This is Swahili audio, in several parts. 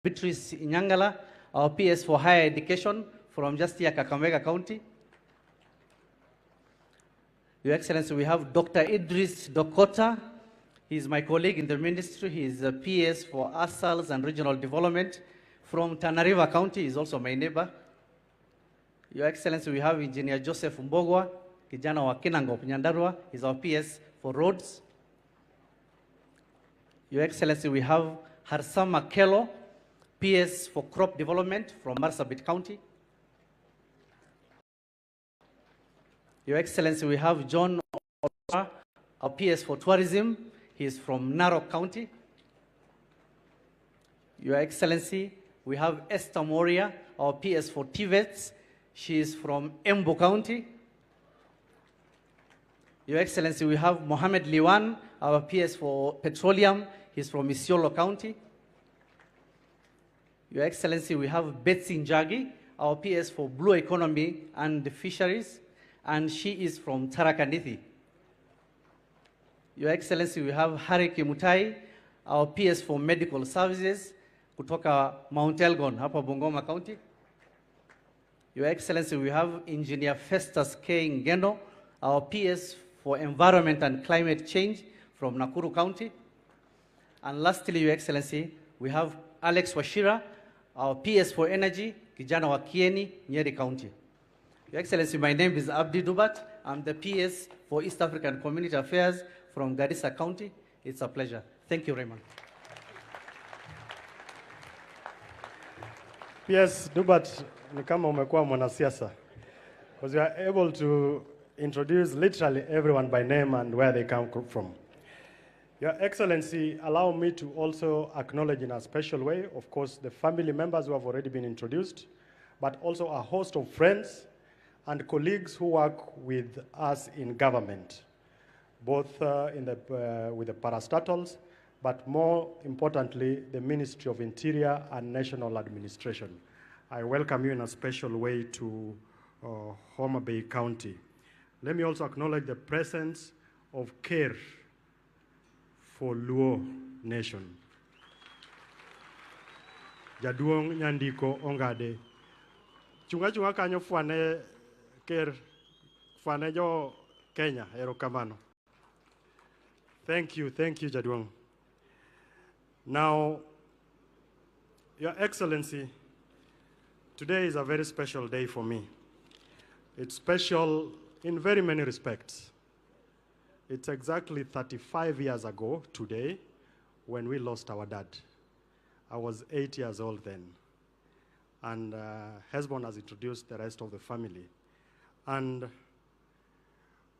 Beatrice Inyangala, our PS for Higher Education from just here, Kakamega County. Your Excellency, we have Dr. Idris Dokota. He is my colleague in the ministry. He is a PS for ASALs and Regional Development from Tana River County. He is also my neighbor. Your Excellency, we have Engineer Joseph Mbogwa, kijana wa Kinangop Nyandarua. He is our PS for Roads. Your Excellency, we have Harsama Kelo, PS for Crop Development from Marsabit County. Your Excellency, we have John Oba, our PS for Tourism. He is from Narok County. Your Excellency, we have Esther Moria, our PS for TVETs. She is from Embu County. Your Excellency, we have Mohamed Liwan, our PS for Petroleum. He's from Isiolo County. Your Excellency, we have Betsy Njagi, our PS for Blue Economy and Fisheries, and she is from Tarakandithi. Your Excellency, we have Harry Kimutai, our PS for Medical Services, kutoka Mount Elgon, hapa Bungoma County. Your Excellency, we have Engineer Festus K. Ngeno, our PS for Environment and Climate Change from Nakuru County. And lastly, Your Excellency, we have Alex Washira, our PS for Energy, kijana wa Kieni, Nyeri County. Your Excellency, my name is Abdi Dubat. I'm the PS for East African Community Affairs from Garissa County. It's a pleasure. Thank you very much. PS Dubat, ni kama umekuwa mwanasiasa, because you are able to introduce literally everyone by name and where they come from. Your Excellency, allow me to also acknowledge in a special way, of course, the family members who have already been introduced, but also a host of friends and colleagues who work with us in government, both with the parastatals, but more importantly, the Ministry of Interior and National Administration. I welcome you in a special way to Homa Bay County. Let me also acknowledge the presence of CARE for Luo Nation. Jaduong Nyandiko Ongade. Chunga kanyo fwane CARE fwane jo Kenya, erokamano. Thank you, Jaduong. Now, Your Excellency, today is a very special day for me. It's special in very many respects. It's exactly 35 years ago today when we lost our dad. I was 8 years old then. And Hesbon has introduced the rest of the family. And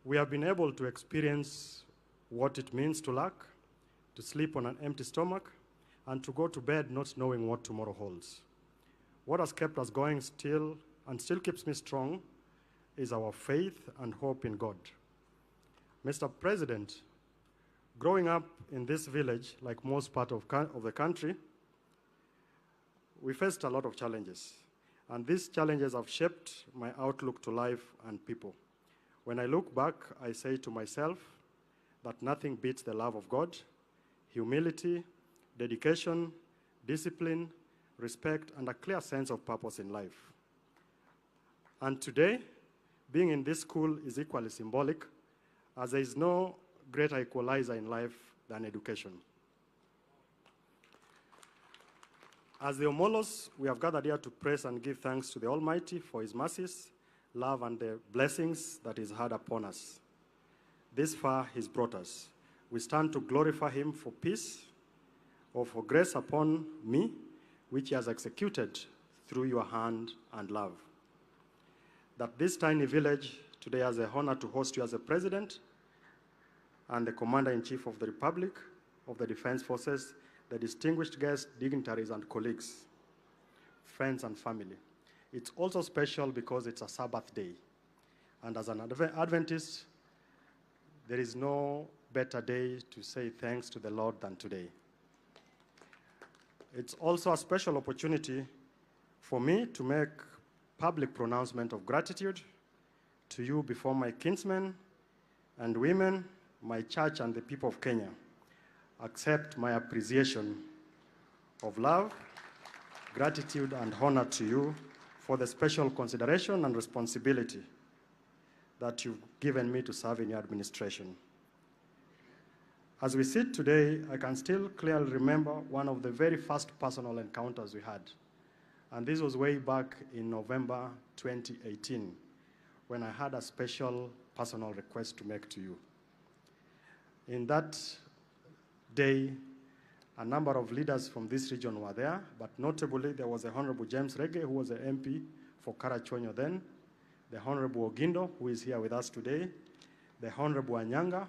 we have been able to experience what it means to lack, to sleep on an empty stomach, and to go to bed not knowing what tomorrow holds. What has kept us going still keeps me strong is our faith and hope in God. Mr. President, growing up in this village, like most part of the country, we faced a lot of challenges. And these challenges have shaped my outlook to life and people. When I look back, I say to myself that nothing beats the love of God, humility, dedication, discipline, respect, and a clear sense of purpose in life. And today, being in this school is equally symbolic, as there is no greater equalizer in life than education. As the Omolos, we have gathered here to praise and give thanks to the Almighty for His mercies, love, and the blessings that He's had upon us. This far He's brought us. We stand to glorify Him for peace or for grace upon me, which He has executed through your hand and love. That this tiny village today has the honor to host you as the President and the Commander-in-Chief of the Republic, of the Defense Forces, the distinguished guests, dignitaries, and colleagues, friends, and family. It's also special because it's a Sabbath day. And as an Adventist, there is no better day to say thanks to the Lord than today. It's also a special opportunity for me to make public pronouncement of gratitude to you before my kinsmen and women, my church, and the people of Kenya. Accept my appreciation of love gratitude and honor to you for the special consideration and responsibility that you've given me to serve in your administration. As we sit today, I can still clearly remember one of the very first personal encounters we had. And this was way back in November 2018, when I had a special personal request to make to you. In that day, a number of leaders from this region were there, but notably there was the Honorable James Rege, who was the MP for Karachuonyo then, the Honorable Ogindo, who is here with us today, the Honorable Anyanga,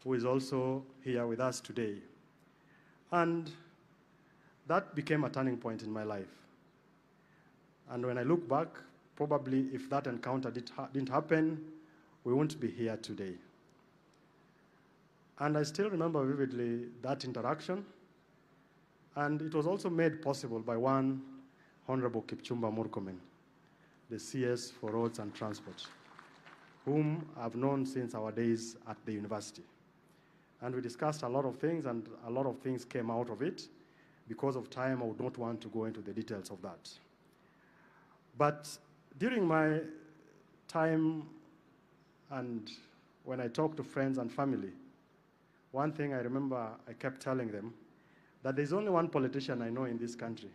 who is also here with us today. And that became a turning point in my life. And when I look back, probably if that encounter didn't happen, we wouldn't be here today. And I still remember vividly that interaction. And it was also made possible by one Honorable Kipchumba Murkomen, the CS for Roads and Transport, whom I've known since our days at the university. And we discussed a lot of things, and a lot of things came out of it. Because of time, I would not want to go into the details of that. But during my time and when I talked to friends and family, one thing I remember I kept telling them, that there's only one politician I know in this country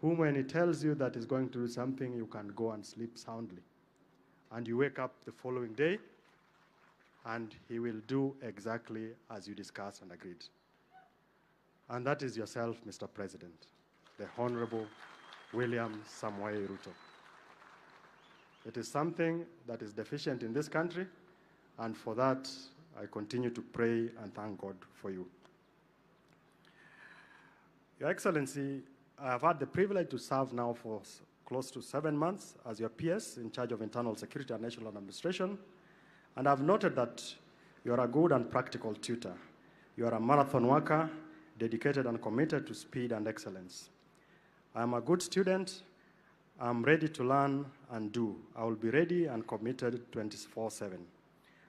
whom when he tells you that he's going to do something, you can go and sleep soundly. And you wake up the following day, and he will do exactly as you discussed and agreed. And that is yourself, Mr. President, the Honorable William Samoei Ruto. It is something that is deficient in this country, and for that, I continue to pray and thank God for you. Your Excellency, I have had the privilege to serve now for close to 7 months as your PS in charge of internal security and national administration, and I've noted that you are a good and practical tutor. You are a marathon worker, dedicated and committed to speed and excellence. I am a good student. I'm ready to learn and do. I will be ready and committed 24/7.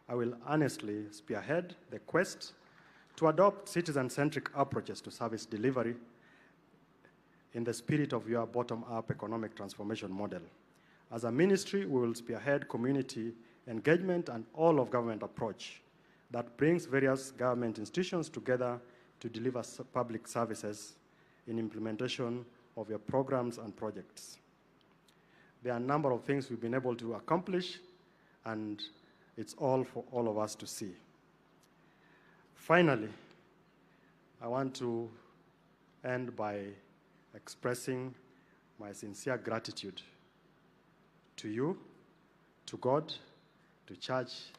I will honestly spearhead the quest to adopt citizen-centric approaches to service delivery in the spirit of your bottom-up economic transformation model. As a ministry, we will spearhead community engagement and all-of-government approach that brings various government institutions together to deliver public services in implementation of your programs and projects. There are a number of things we've been able to accomplish, and it's all for all of us to see. Finally, I want to end by expressing my sincere gratitude to you, to God, to church,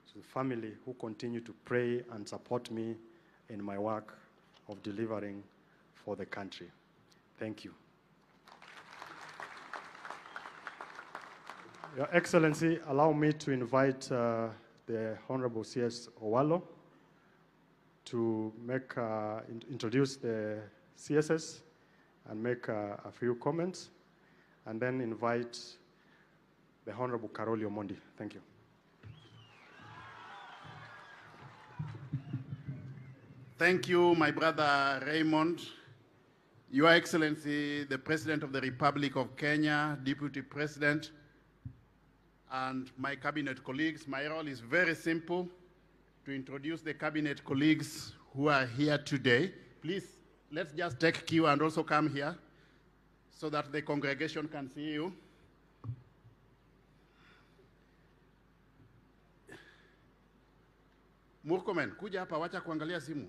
to the family who continue to pray and support me in my work of delivering for the country. Thank you. Your Excellency, allow me to invite the Honorable CS Owalo to introduce the CSS and make a few comments, and then invite the Honorable Karoli Omondi. Thank you. Thank you, my brother Raymond. Your Excellency, the President of the Republic of Kenya, Deputy President, and my cabinet colleagues. My role is very simple, to introduce the cabinet colleagues who are here today. Please, let's just take cue and also come here so that the congregation can see you. Murkomen, kuja hapa, wacha kuangalia simu.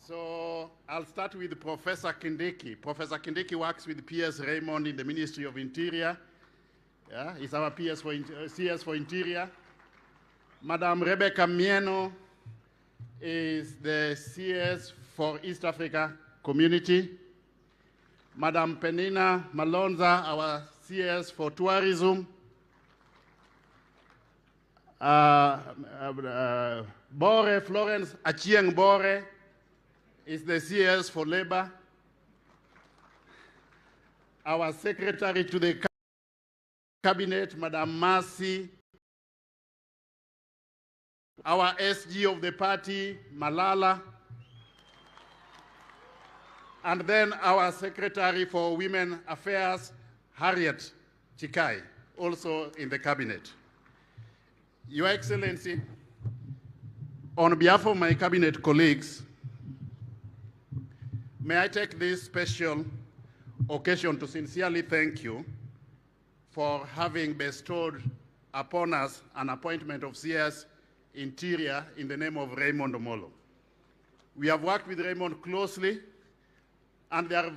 So I'll start with Professor Kindiki. Professor Kindiki works with PS Raymond in the Ministry of Interior. Yeah, he's our PS for CS for Interior. Madam Rebecca Mieno is the CS for East Africa Community. Madam Penina Malonza, our CS for Tourism. Bore Florence Achieng Bore is the CS for Labor. Our Secretary to the Cabinet, Madam Mercy our SG of the party, Malala, and then our Secretary for Women Affairs, Harriet Chikai, also in the cabinet. Your Excellency, on behalf of my cabinet colleagues, may I take this special occasion to sincerely thank you for having bestowed upon us an appointment of CS Interior in the name of Raymond Omolo. We have worked with Raymond closely, and there are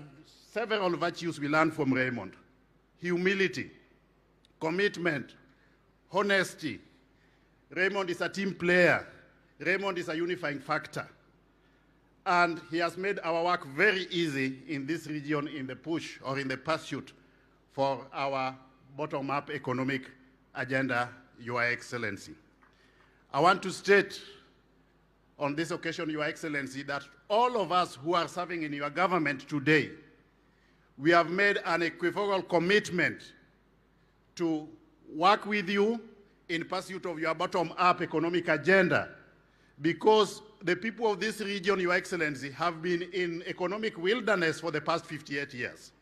several virtues we learned from Raymond: humility, commitment, honesty. Raymond is a team player. Raymond is a unifying factor. And he has made our work very easy in this region in the push or in the pursuit for our bottom-up economic agenda, Your Excellency. I want to state on this occasion, Your Excellency, that all of us who are serving in your government today, we have made an equivocal commitment to work with you in pursuit of your bottom-up economic agenda, because the people of this region, Your Excellency, have been in economic wilderness for the past 58 years.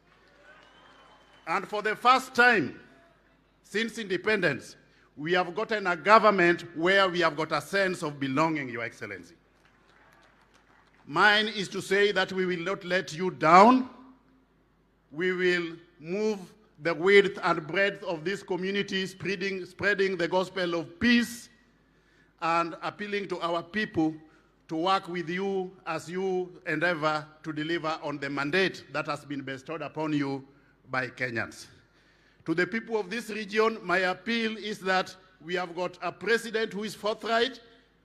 And for the first time since independence, we have gotten a government where we have got a sense of belonging, Your Excellency. Mine is to say that we will not let you down. We will move the width and breadth of this community, spreading the gospel of peace and appealing to our people to work with you as you endeavor to deliver on the mandate that has been bestowed upon you by Kenyans. To the people of this region, my appeal is that we have got a president who is forthright,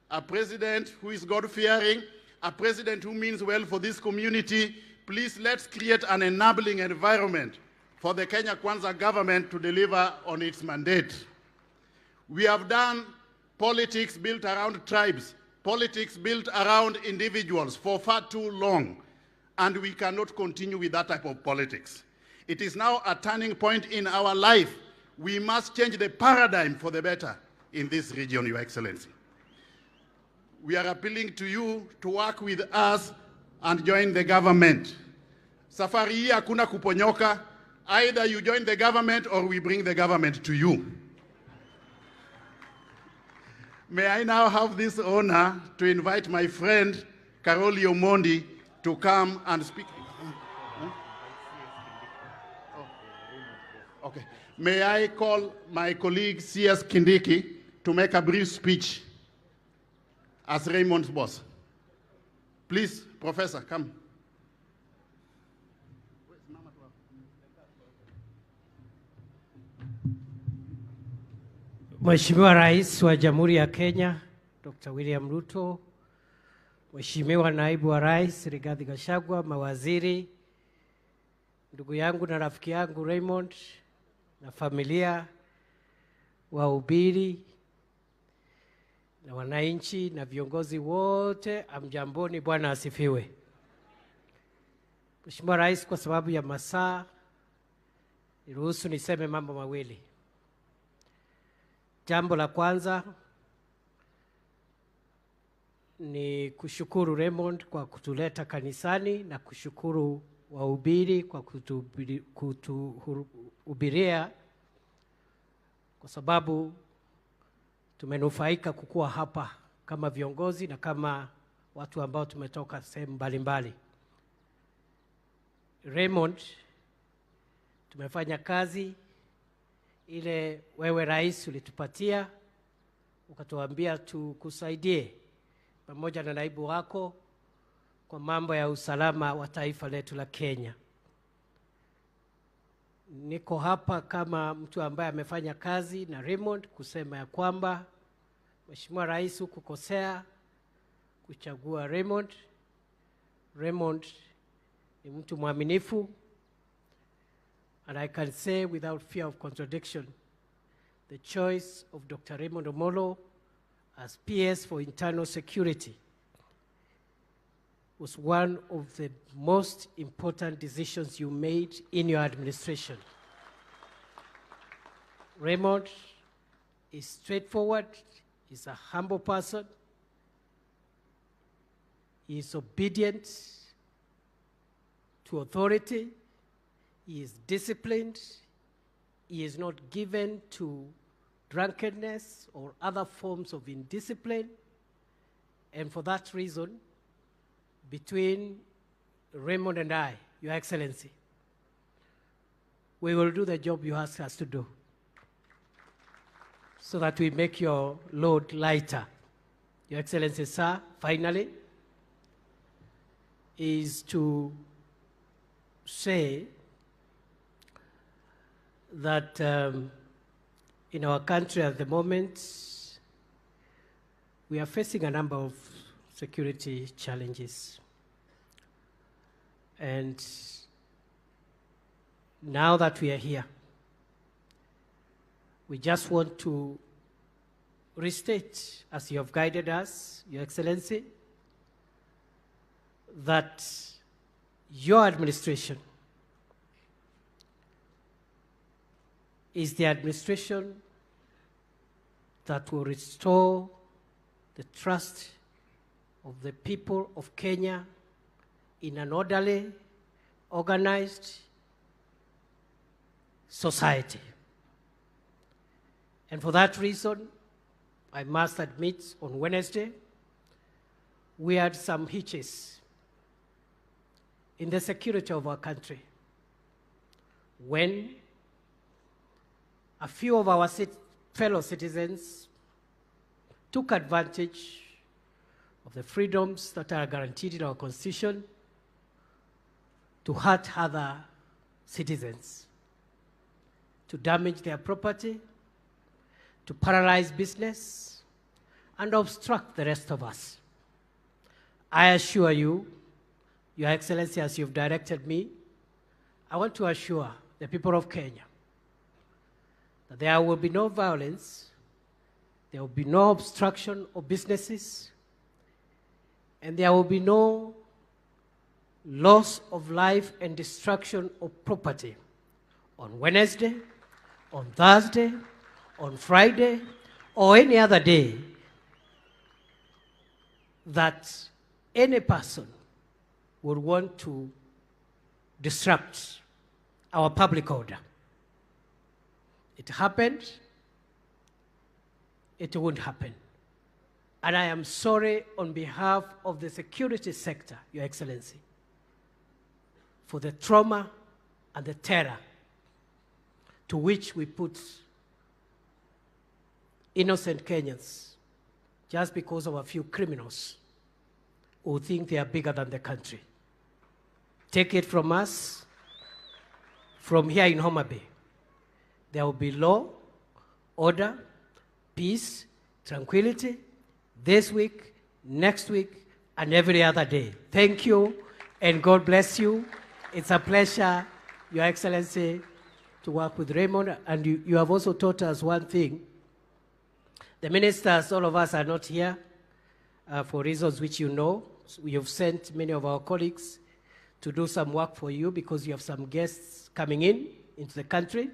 a president who is God-fearing, a president who means well for this community. Please let's create an enabling environment for the Kenya Kwanza government to deliver on its mandate. We have done politics built around tribes, politics built around individuals for far too long, and we cannot continue with that type of politics. It is now a turning point in our life. We must change the paradigm for the better in this region, Your Excellency. We are appealing to you to work with us and join the government. Safari hii hakuna kuponyoka. Either you join the government or we bring the government to you. May I now have this honor to invite my friend, Karoli Omondi, to come and speak. Okay. May I call my colleague, CS Kindiki, to make a brief speech as Raymond's boss. Please, Professor, come. Mheshimiwa Rais wa Jamhuri ya Kenya, Dr. William Ruto, Mheshimiwa Naibu wa Rais Rigathi Gachagua, mawaziri, ndugu yangu na rafiki yangu Raymond na familia, wahubiri na wananchi na viongozi wote, amjamboni, Bwana asifiwe. Mheshimiwa Rais, kwa sababu ya masaa, niruhusu niseme mambo mawili. Jambo la kwanza ni kushukuru Raymond kwa kutuleta kanisani na kushukuru wahubiri kwa kutuhubiria, kwa sababu tumenufaika kukua hapa kama viongozi na kama watu ambao tumetoka sehemu mbalimbali. Raymond, tumefanya kazi ile wewe rais ulitupatia, ukatuambia tukusaidie pamoja na naibu wako kwa mambo ya usalama wa taifa letu la Kenya. Niko hapa kama mtu ambaye amefanya kazi na Raymond kusema ya kwamba Mheshimiwa Rais hukukosea kuchagua Raymond. Raymond ni mtu mwaminifu, and I can say without fear of contradiction, the choice of Dr. Raymond Omolo as PS for Internal Security was one of the most important decisions you made in your administration. Raymond is straightforward, He's a humble person. He is obedient to authority. He is disciplined. He is not given to drunkenness or other forms of indiscipline. And for that reason, between Raymond and I, Your Excellency, we will do the job you ask us to do so that we make your load lighter. Your Excellency, sir, finally, is to say that in our country at the moment, we are facing a number of security challenges. And now that we are here, we just want to restate, as you have guided us, Your Excellency, that your administration is the administration that will restore the trust of the people of Kenya in an orderly, organized society. And for that reason, I must admit, on Wednesday, we had some hitches in the security of our country when a few of our fellow citizens took advantage of the freedoms that are guaranteed in our Constitution to hurt other citizens, to damage their property, to paralyze business, and obstruct the rest of us. I assure you, Your Excellency, as you've directed me, I want to assure the people of Kenya that there will be no violence, there will be no obstruction of businesses, and there will be no loss of life and destruction of property on Wednesday, on Thursday, on Friday, or any other day that any person would want to disrupt our public order. It happened, it won't happen. And I am sorry on behalf of the security sector, Your Excellency, for the trauma and the terror to which we put innocent Kenyans just because of a few criminals who think they are bigger than the country. Take it from us, from here in Homa Bay, there will be law, order, peace, tranquility, this week, next week, and every other day. Thank you, and God bless you. It's a pleasure, Your Excellency, to work with Raymond, and you have also taught us one thing. The ministers, all of us are not here for reasons which you know. We have sent many of our colleagues to do some work for you because you have some guests coming into the country.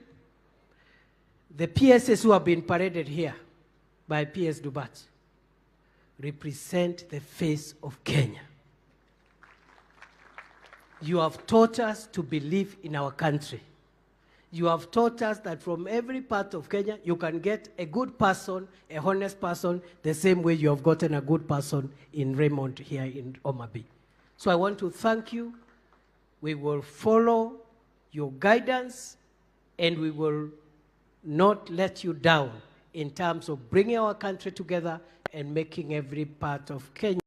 The PSs who have been paraded here by PS Dubat represent the face of Kenya. You have taught us to believe in our country. You have taught us that from every part of Kenya, you can get a good person, a honest person, the same way you have gotten a good person in Raymond here in Homa Bay. So I want to thank you. We will follow your guidance, and we will not let you down in terms of bringing our country together and making every part of Kenya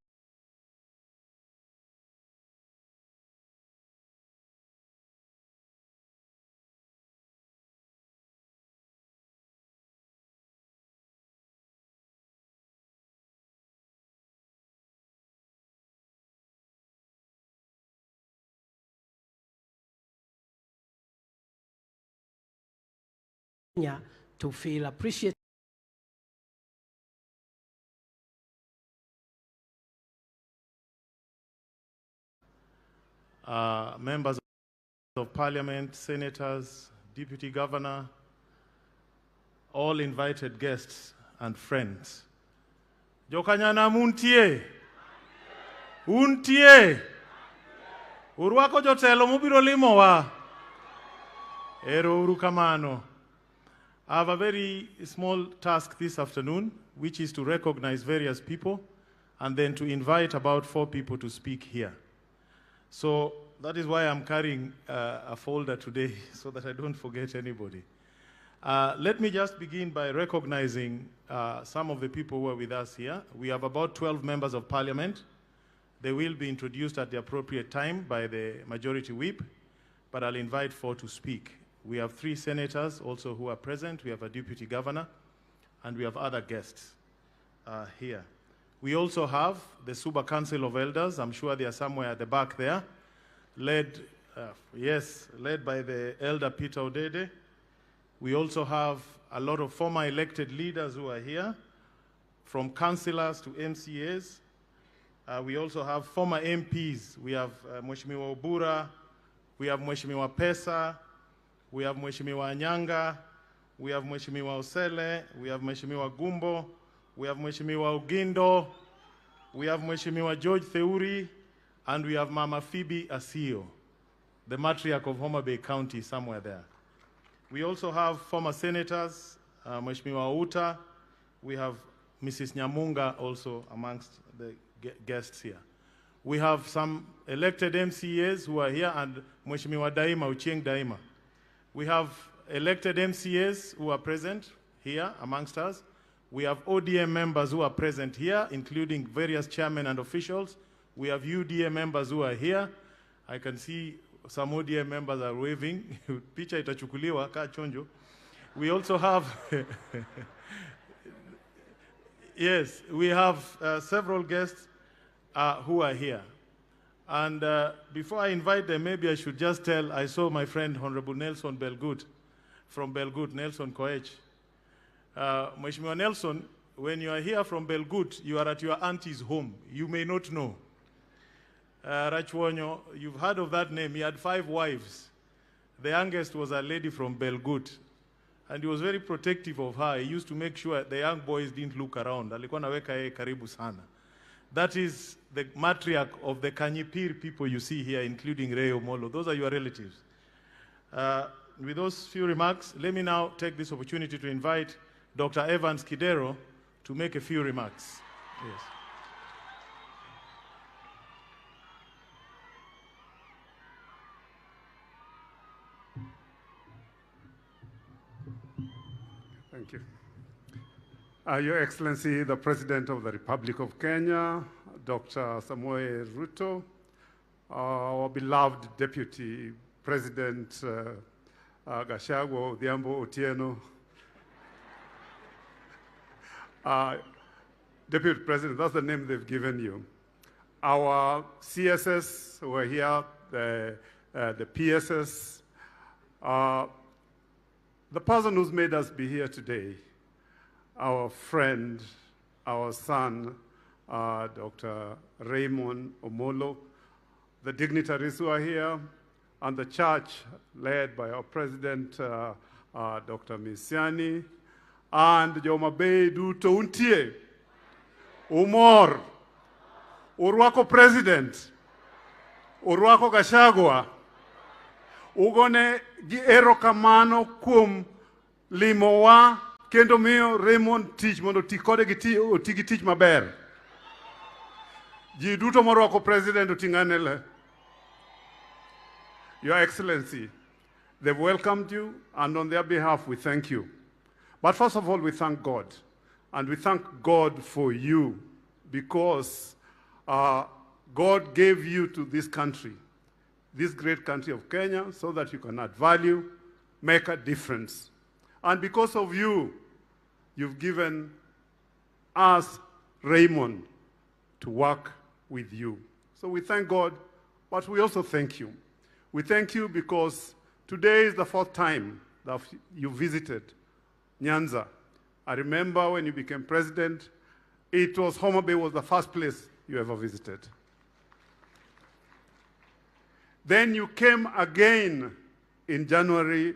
to feel appreciated. Members of Parliament, senators, deputy governor, all invited guests and friends, Jokanyana muntie. Untie. Urwako jotelo mubiro limowa. Ero uru kamano. I have a very small task this afternoon, which is to recognize various people and then to invite about 4 people to speak here. So that is why I'm carrying a folder today, so that I don't forget anybody. Let me just begin by recognizing some of the people who are with us here. We have about 12 members of parliament. They will be introduced at the appropriate time by the majority whip, but I'll invite 4 to speak. We have 3 senators also who are present. We have a deputy governor, and we have other guests here. We also have the Suba Council of Elders. I'm sure they are somewhere at the back there, led by the elder Peter Odede. We also have a lot of former elected leaders who are here, from councillors to MCAs. We also have former MPs. We have Mheshimiwa Obura, we have Mheshimiwa Pesa, we have Mheshimiwa Anyanga, we have Mheshimiwa Osele, we have Mheshimiwa Gumbo, we have Mheshimiwa Ugindo, we have Mheshimiwa George Theuri, and we have Mama Phoebe Asio, the matriarch of Homa Bay County, somewhere there. We also have former senators, Mheshimiwa Uta. We have Mrs. Nyamunga also amongst the guests here. We have some elected MCAs who are here, and Mheshimiwa Daima, Uchieng Daima. We have elected MCAs who are present here amongst us. We have ODM members who are present here, including various chairmen and officials. We have UDA members who are here. I can see some ODM members are waving. Picha itachukuliwa ka chonjo. We also have, yes, we have several guests who are here. And before I invite them, maybe I should just tell, I saw my friend Honorable Nelson Belgut from Belgut, Nelson Koech. Mheshimiwa Nelson, when you are here from Belgut, you are at your auntie's home. You may not know. Rachwonyo, you've heard of that name. He had 5 wives. The youngest was a lady from Belgut. And he was very protective of her. He used to make sure the young boys didn't look around. Alikuwa naweka yeye karibu sana. That is the matriarch of the Kanyipir people you see here, including Ray Omolo. Those are your relatives. With those few remarks, let me now take this opportunity to invite Dr. Evans Kidero to make a few remarks. Yes. Thank you. Your Excellency, the President of the Republic of Kenya, Dr. Samuel Ruto, our beloved Deputy President Gachagua Odhiambo Otieno, Deputy President, that's the name they've given you. Our CSS who are here, the PSS, the person who's made us be here today, our friend, our son, Dr. Raymond Omolo, the dignitaries who are here, and the church led by our president, Dr. Misiani, and Joma Bay Duto Untie, Umor, Urwako President, Urwako Gachagua, Ugone gi erokamano kuom limowa kendo miyo Raymond tich mondo ti kode gi tich maber. Ji duto morwako President oting'anele. Your Excellency, they've welcomed you, and on their behalf we thank you. But first of all, we thank God. And we thank God for you, because God gave you to this country, this great country of Kenya, so that you can add value, make a difference. And because of you, you've given us Raymond to work with you. So we thank God, but we also thank you. We thank you because today is the 4th time that you visited Nyanza. I remember when you became president, it was Homa Bay was the first place you ever visited. Then you came again in January,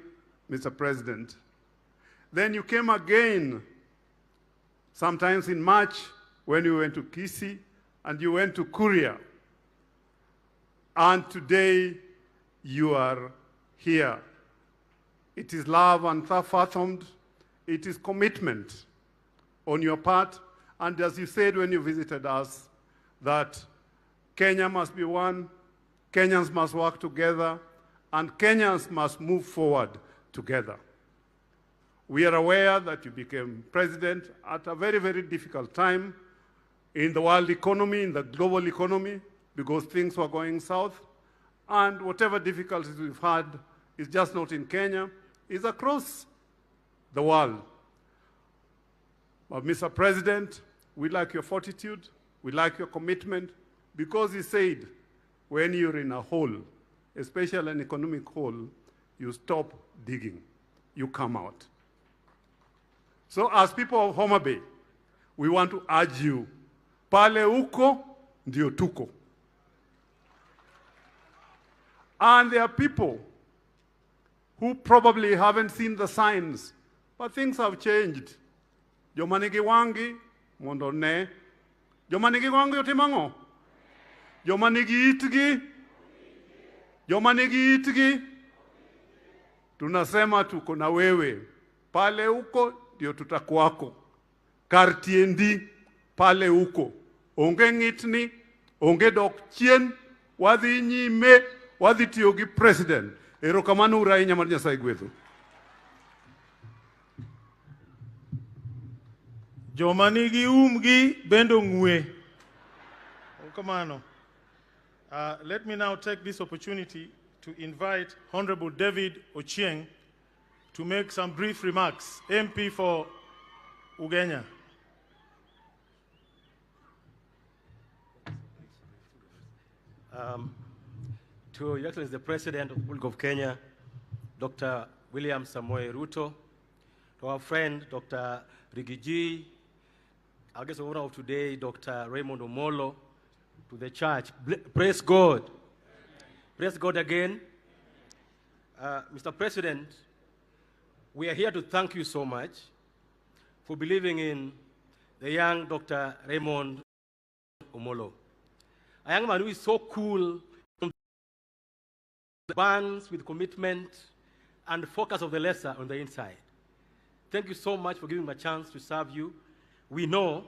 Mr. President. Then you came again, sometimes in March, when you went to Kisii, and you went to Kuria. And today, you are here. It is love unfathomed. It is commitment on your part. And as you said when you visited us, that Kenya must be one, Kenyans must work together, and Kenyans must move forward together. We are aware that you became president at a very, very difficult time in the world economy, in the global economy, because things were going south. And whatever difficulties we've had is just not in Kenya, it's across the world. But Mr. President, we like your fortitude, we like your commitment, because he said, when you're in a hole, especially an economic hole, you stop digging, you come out. So as people of Homa Bay, we want to urge you, pale uko, ndio tuko. And there are people who probably haven't seen the signs, but things have changed. Jomanigi wangi, mondo ne. Jomanigi wangi otimango. Jomanigi itgi. Jomanigi itgi. Tunasema tuko na wewe. Pale uko, ndio tutakuwako. Kartiendi, pale uko. Onge ngitni, onge dok chien, wadhi nyime, wadhi tiyogi president. Erokamano urainya mar Nyasaye gwedhu. Jomanigi umgi bendo ngwe. Erokamano. Let me now take this opportunity to invite Honorable David Ochieng to make some brief remarks. MP for Ugenya. To Your Excellency the President of the Republic of Kenya, Dr. William Samoei Ruto, to our friend Dr. Rigiji, our guest of honor of today, Dr. Raymond Omolo, to the church. Praise God. Praise God again. Mr. President, we are here to thank you so much for believing in the young Dr. Raymond Omolo. A young man who is so cool, burns with commitment and focus of the lesser on the inside. Thank you so much for giving him a chance to serve you. We know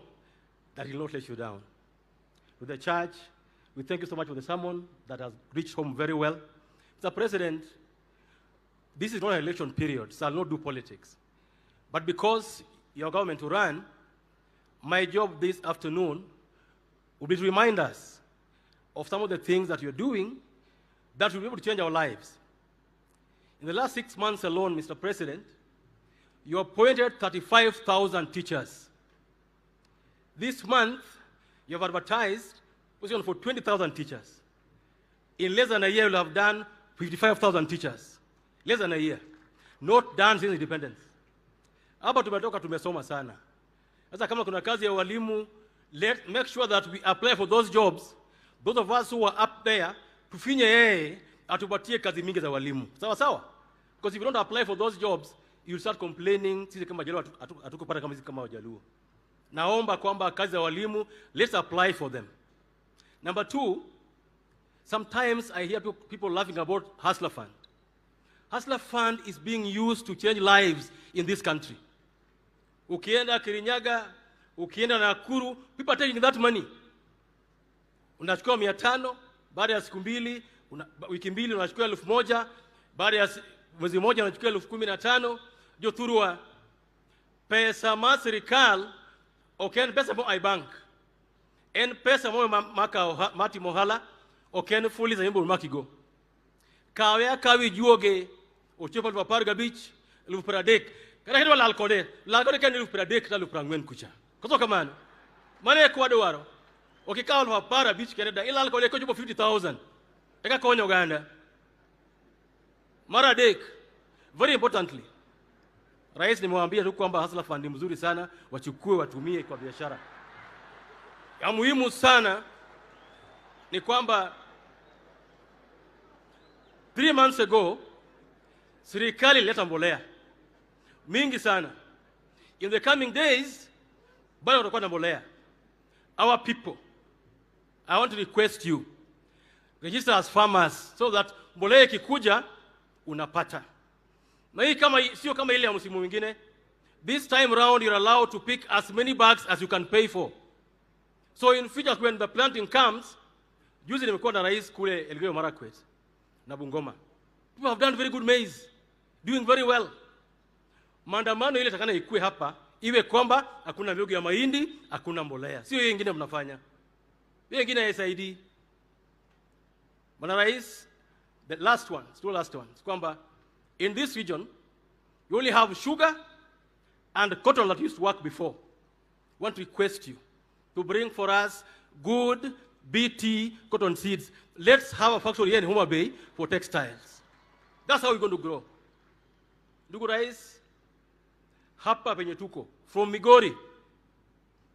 that he will not let you down. To the church, we thank you so much for the sermon that has reached home very well. Mr. President, this is not an election period, so I'll not do politics. But because your government will run, my job this afternoon will be to remind us of some of the things that you're doing that will be able to change our lives. In the last 6 months alone, Mr. President, you appointed 35,000 teachers. This month, you have advertised position for 20,000 teachers. In less than a year, you'll have done 55,000 teachers. Less than a year. Not done since independence. Hapa tumetoka tumesoma sana. Sasa kama kuna kazi ya walimu, make sure that we apply for those jobs. Those of us who are up there, tufinye yeye atupatie kazi mingi za walimu. Sawa sawa? Because if you don't apply for those jobs, you'll start complaining sisi kama Jaluo hatukupata kama sisi kama Wajaluo. Naomba kwamba kazi za walimu, let's apply for them. Number 2, sometimes I hear people laughing about Hustler Fund. Hustler Fund is being used to change lives in this country. Ukienda Kirinyaga, ukienda Nakuru, people are taking that money. Unachukua 500, baada ya siku mbili, wiki mbili unachukua 1000, baada ya mwezi mmoja unachukua 15,000, jo thurua pesa ma serikal oken pesa mo ai bank. En pesa mo maka mati mohala oken fully za yimbo makigo. Kawe kawi juoge ochopa pa parga beach lu pradek. Kana hido lalkode kan lu pradek ta lu prangwen kucha. Koso kamano. Mane kwa dwaro. Okikawa pa para beach keneda ila alkode ko jupo 50,000. Eka konyo Uganda. Maradek, very importantly, Rais nimewambia tu kwamba Hustler Fund ni mzuri sana, wachukue watumie kwa biashara. Ya muhimu sana ni kwamba 3 months ago, serikali ileta mbolea mingi sana. In the coming days, bado watakuwa na mbolea. our people, I want to request you, register as farmers so that mbolea ikikuja unapata. Na hii sio kama ile ya msimu mwingine. This time round you're allowed to pick as many bags as you can pay for. So in future when the planting comes, juzi nimekuwa na rais kule Elgeyo Marakwet na Bungoma. People have done very good maize, doing very well. Maandamano ile takana ikue hapa, iwe kwamba hakuna mbegu ya mahindi, hakuna mbolea. Sio hiyo nyingine mnafanya. Hiyo nyingine haisaidii. Bwana rais, the last ones, kwamba in this region, you only have sugar and cotton that used to work before. I want to request you to bring for us good BT cotton seeds. Let's have a factory here in Homa Bay for textiles. That's how we're going to grow. Ndugu rais, hapa penye tuko, from Migori,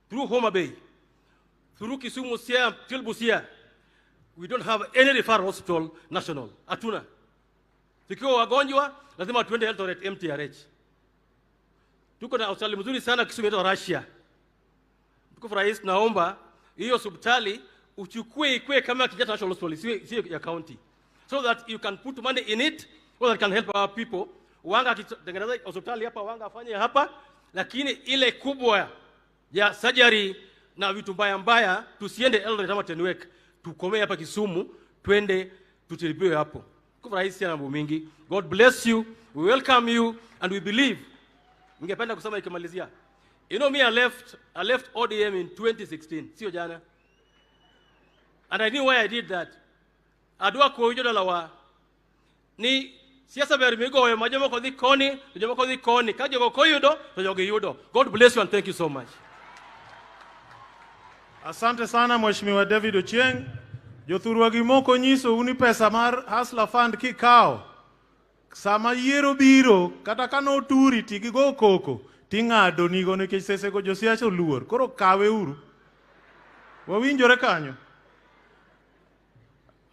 through Homa Bay, through Kisumu, Siaya, till Busia, we don't have any referral hospital national. Hatuna. Tukiwa wagonjwa, lazima tuende Eldoret MTRH. Tuko na hospitali mzuri sana Kisumu yetu Russia. Tuko rais, naomba hiyo hospitali uchukue ikue kama Kenyatta National Hospital, sio ya county. So that you can put money in it, so that can help our people. Wanga kitengeneza hospitali hapa, wanga afanye hapa, lakini ile kubwa ya surgery na vitu mbaya tusiende Eldoret kama Tenwek, tukomee hapa Kisumu, twende tutilipiwe hapo. Kwa rais yana mambo mingi. God bless you. We welcome you and we believe. Ningependa kusema ikimalizia. You know me, I left ODM in 2016. Sio jana. And I knew why I did that. Adua ko yudo lawa. Ni siasa beri migo we majamo ko di koni, kajo ko yudo, to jogi yudo. God bless you and thank you so much. Asante sana Mheshimiwa David Ochieng. Jothurwa gimoko nyiso uni pesa mar Hustler Fund kikao. Sama yiero biro, kata kano turi tigi go koko, ting'ado nigo nikech sese go josiasa oluor. Koro kawe uru. Wawinjore kanyo.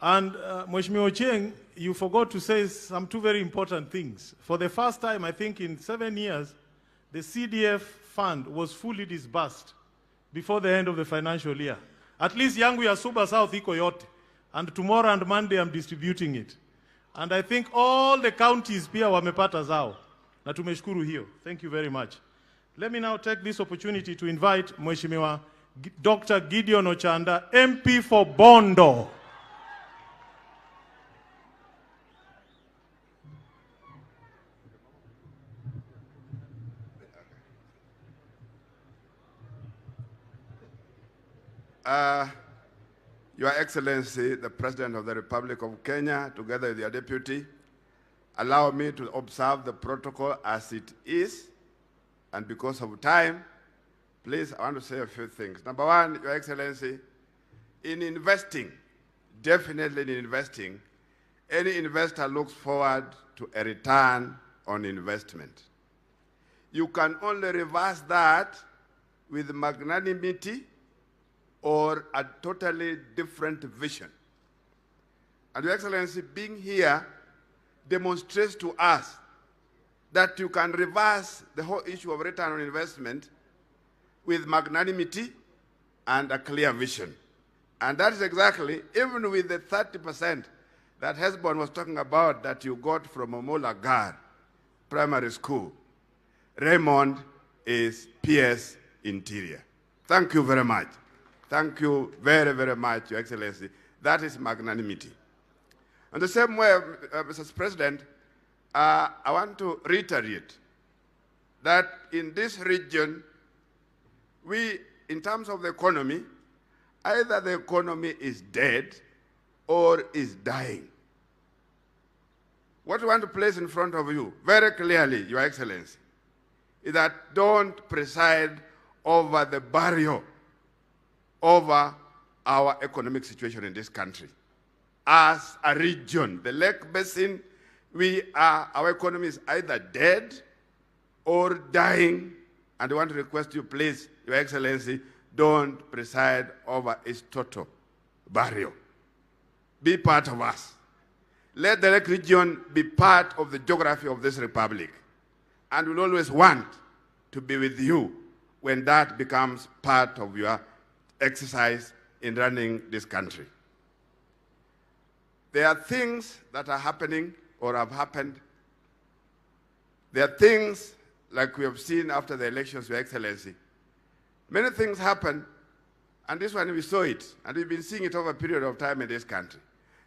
And Mheshimiwa Ochieng, you forgot to say two very important things. For the first time, I think in 7 years, the CDF fund was fully disbursed before the end of the financial year. At least yangu ya Suba South iko yote. And tomorrow and Monday I'm distributing it. And I think all the counties pia wamepata zao. Na tumeshukuru hiyo. Thank you very much. Let me now take this opportunity to invite Mheshimiwa Dr. Gideon Ochanda, MP for Bondo. Your Excellency, the President of the Republic of Kenya, together with your deputy, allow me to observe the protocol as it is, and because of time, please, I want to say a few things. Number one, Your Excellency, in investing, definitely in investing, any investor looks forward to a return on investment. You can only reverse that with magnanimity or a totally different vision. And Your Excellency, being here demonstrates to us that you can reverse the whole issue of return on investment with magnanimity and a clear vision. And that is exactly, even with the 30% that Hesbon was talking about that you got from Omola Gar Primary School, Raymond is PS Interior. Thank you very much. Thank you very, very much, Your Excellency. That is magnanimity. And the same way, Mr. President, I want to reiterate that in this region, we, in terms of the economy, either the economy is dead or is dying. What we want to place in front of you, very clearly, Your Excellency, is that don't preside over the barrier over our economic situation in this country. As a region, the Lake Basin, our economy is either dead or dying, and I want to request you, please, Your Excellency, don't preside over its total barrier. Be part of us. Let the Lake region be part of the geography of this republic, and we'll always want to be with you when that becomes part of your exercise in running this country. There are things that are happening or have happened. There are things like we have seen after the elections, Your Excellency. Many things happen, and this one we saw it, and we've been seeing it over a period of time in this country,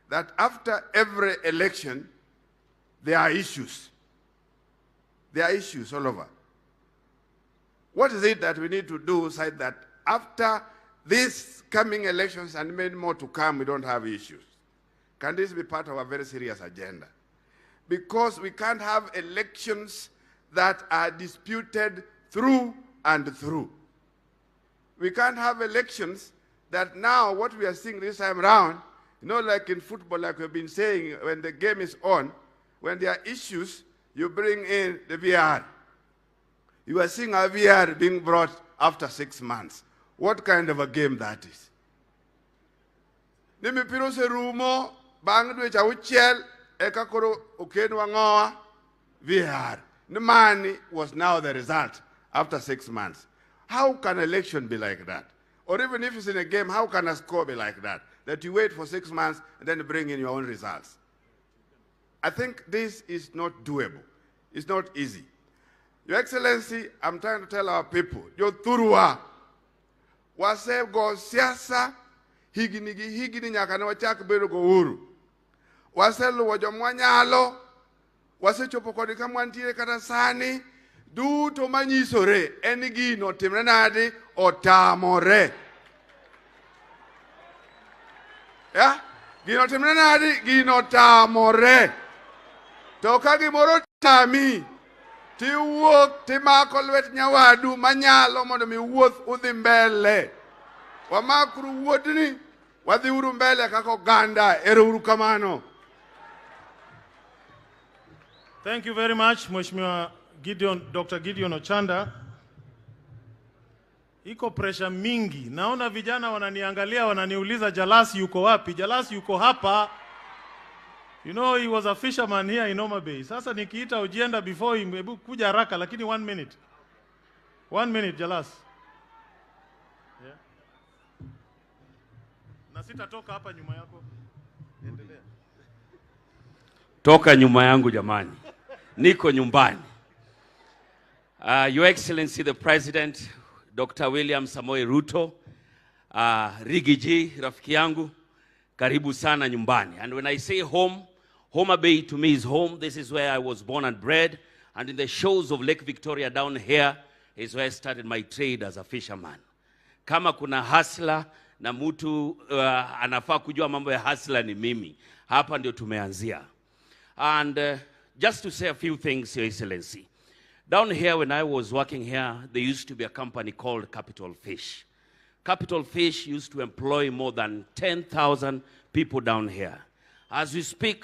that after every election, there are issues. There are issues all over. What is it that we need to do so that after these coming elections and many more to come, we don't have issues? Can this be part of a very serious agenda? Because we can't have elections that are disputed through and through. We can't have elections that now what we are seeing this time around, you know, like in football, like we've been saying, when the game is on, when there are issues, you bring in the VR. You are seeing a VR being brought after 6 months. What kind of a game that is? Nimi piro se rumo, bang dwe cha uchel, eka koro ukenu wangoa, VR. The money was now the result after 6 months. How can an election be like that? Or even if it's in a game, how can a score be like that? That you wait for 6 months and then bring in your own results. I think this is not doable. It's not easy. Your Excellency, I'm trying to tell our people, yo turua, wase go siasa, higini nyakana wachak bedo go uru. Wase luwa jomwanyalo, wase chopo kodika mwantire katasani, duto manyisore, enigino timrenadi otamore. Ya? Gino timrenadi, gino tamore. Toka gimoro tami, ti wuok, ti mako lwet nyawadu, manyalo mondo mi wuoth udhi mbele. Wamakru wuodni, wadhi uru mbele kako ganda, ero uru kamano. Thank you very much, Mheshimiwa Dr. Gideon Ochanda. Iko pressure mingi. Naona vijana wananiangalia, wananiuliza Jalasi yuko wapi? Jalasi yuko hapa. You know, he was a fisherman here in Homa Bay. Sasa nikiita Ojienda before him, hebu kuja haraka, lakini 1 minute. 1 minute, Jalas. Yeah. Na sitatoka hapa nyuma yako. Endelea. Toka nyuma yangu jamani. Niko nyumbani. Your Excellency the President, Dr. William Samoei Ruto, Rigiji, rafiki yangu, karibu sana nyumbani. And when I say home, Homa Bay to me is home. This is where I was born and bred. And in the shores of Lake Victoria down here is where I started my trade as a fisherman. Kama kuna hustler na mtu anafaa kujua mambo ya hustler ni mimi. Hapa ndio tumeanzia. And just to say a few things, Your Excellency. Down here when I was working here, there used to be a company called Capital Fish. Capital Fish used to employ more than 10,000 people down here. As we speak,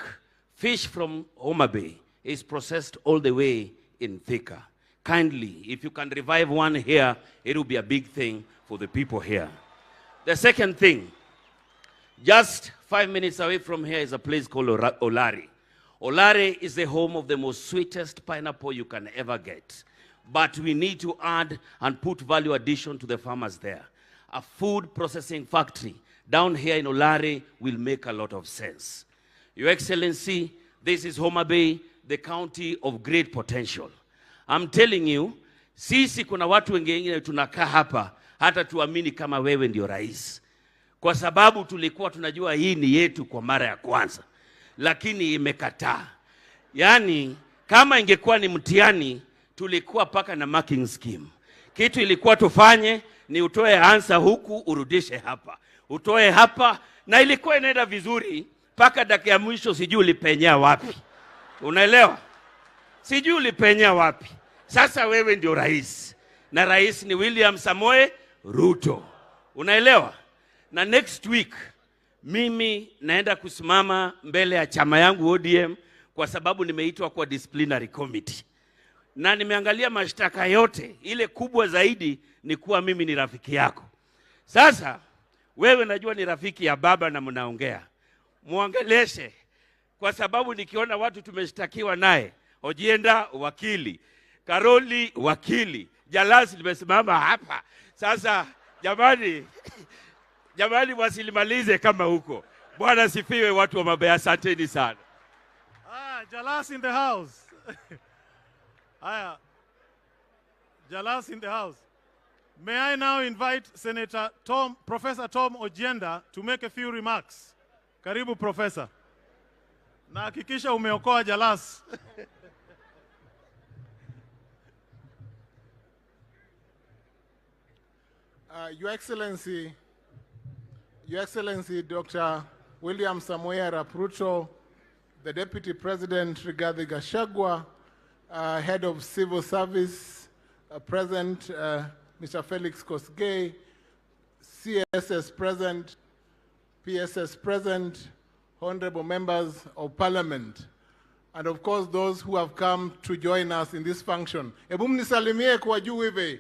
fish from Homa Bay is processed all the way in Thika. Kindly, if you can revive one here, it will be a big thing for the people here. The second thing, just 5 minutes away from here is a place called Olari. Olari is the home of the most sweetest pineapple you can ever get. But we need to add and put value addition to the farmers there. A food processing factory down here in Olari will make a lot of sense. Your Excellency, this is Homa Bay, the county of great potential. I'm telling you, sisi kuna watu wengine tunakaa hapa, hata tuamini kama wewe ndio rais. Kwa sababu tulikuwa tunajua hii ni yetu kwa mara ya kwanza. Lakini imekataa. Yani, kama ingekuwa ni mtihani, tulikuwa paka na marking scheme. Kitu ilikuwa tufanye, ni utoe answer huku, urudishe hapa. Utoe hapa, na ilikuwa inaenda vizuri, paka dakika ya mwisho sijui ulipenya wapi. Unaelewa? Sijui ulipenya wapi. Sasa wewe ndio rais. Na rais ni William Samoei Ruto. Unaelewa? Na next week, mimi naenda kusimama mbele ya chama yangu ODM kwa sababu nimeitwa kwa disciplinary committee. Na nimeangalia mashtaka yote, ile kubwa zaidi ni kuwa mimi ni rafiki yako. Sasa, wewe najua ni rafiki ya baba na mnaongea. Muangeleshe, kwa sababu nikiona watu tumeshtakiwa naye, Ojienda wakili, Karoli wakili, Jalasi limesimama hapa. Sasa, Jamani, jamani wasilimalize kama huko. Bwana sifiwe watu wa Mabea, asanteni sana. Jalas in the house. Jalas in the house. May I now invite Professor Tom Ojienda to make a few remarks. Karibu Professor. Na hakikisha umeokoa Jalas. Your Excellency, Dr. William Samoei Arap Ruto, the Deputy President Rigathi Gachagua, Head of Civil Service, President Mr. Felix Kosgei, CSS President, PSS President, Honorable Members of Parliament, and of course those who have come to join us in this function. Ebu mnisalimie kwa juu hivi.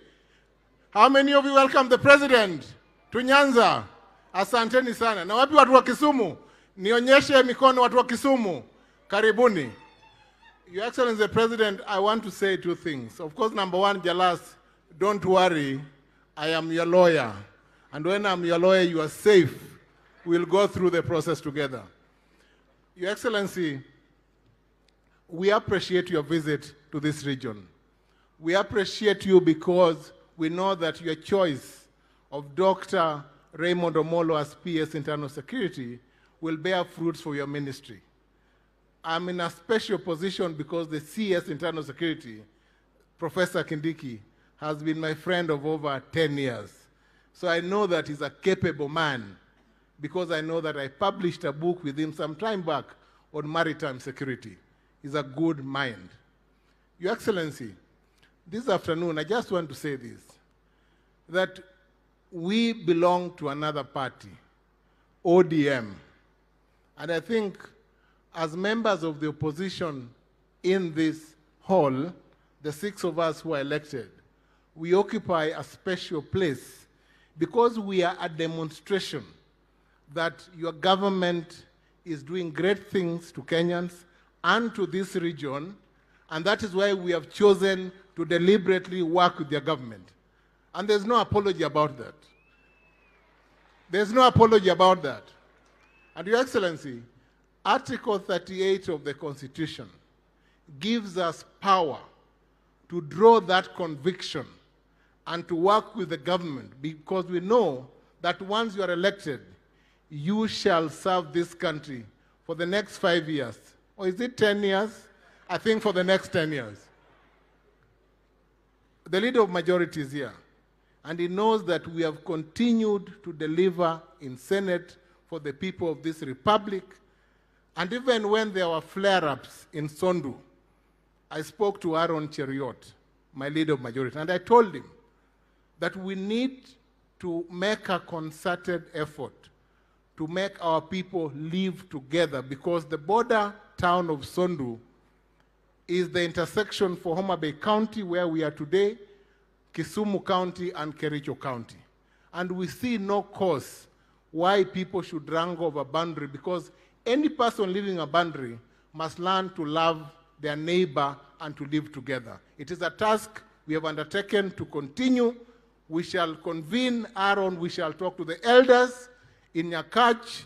How many of you welcome the President to Nyanza? Asanteni sana. Na wapi watu wa Kisumu? Nionyeshe mikono watu wa Kisumu. Karibuni. Your Excellency the President, I want to say two things. Of course, number one, Jalas, don't worry. I am your lawyer. And when I'm your lawyer, you are safe. We'll go through the process together. Your Excellency, we appreciate your visit to this region. We appreciate you because we know that your choice of Dr. Raymond Omolo as PS Internal Security will bear fruits for your ministry. I'm in a special position because the CS Internal Security, Professor Kindiki, has been my friend of over 10 years. So I know that he's a capable man because I know that I published a book with him some time back on maritime security. He's a good mind. Your Excellency, this afternoon, I just want to say this, that we belong to another party, ODM. And I think as members of the opposition in this hall, the 6 of us who are elected, we occupy a special place because we are a demonstration that your government is doing great things to Kenyans and to this region, and that is why we have chosen to deliberately work with your government. And there's no apology about that. There's no apology about that. And Your Excellency, Article 38 of the Constitution gives us power to draw that conviction and to work with the government because we know that once you are elected, you shall serve this country for the next 5 years. Or is it 10 years? I think for the next 10 years. The leader of majority is here, and he knows that we have continued to deliver in Senate for the people of this republic. And even when there were flare-ups in Sondu, I spoke to Aaron Cheriot, my leader of majority, and I told him that we need to make a concerted effort to make our people live together because the border town of Sondu is the intersection for Homa Bay County, where we are today, Kisumu County, and Kericho County. And we see no cause why people should wrangle over boundary because any person living a boundary must learn to love their neighbor and to live together. It is a task we have undertaken to continue. We shall convene, Aaron, we shall talk to the elders in Nyakach,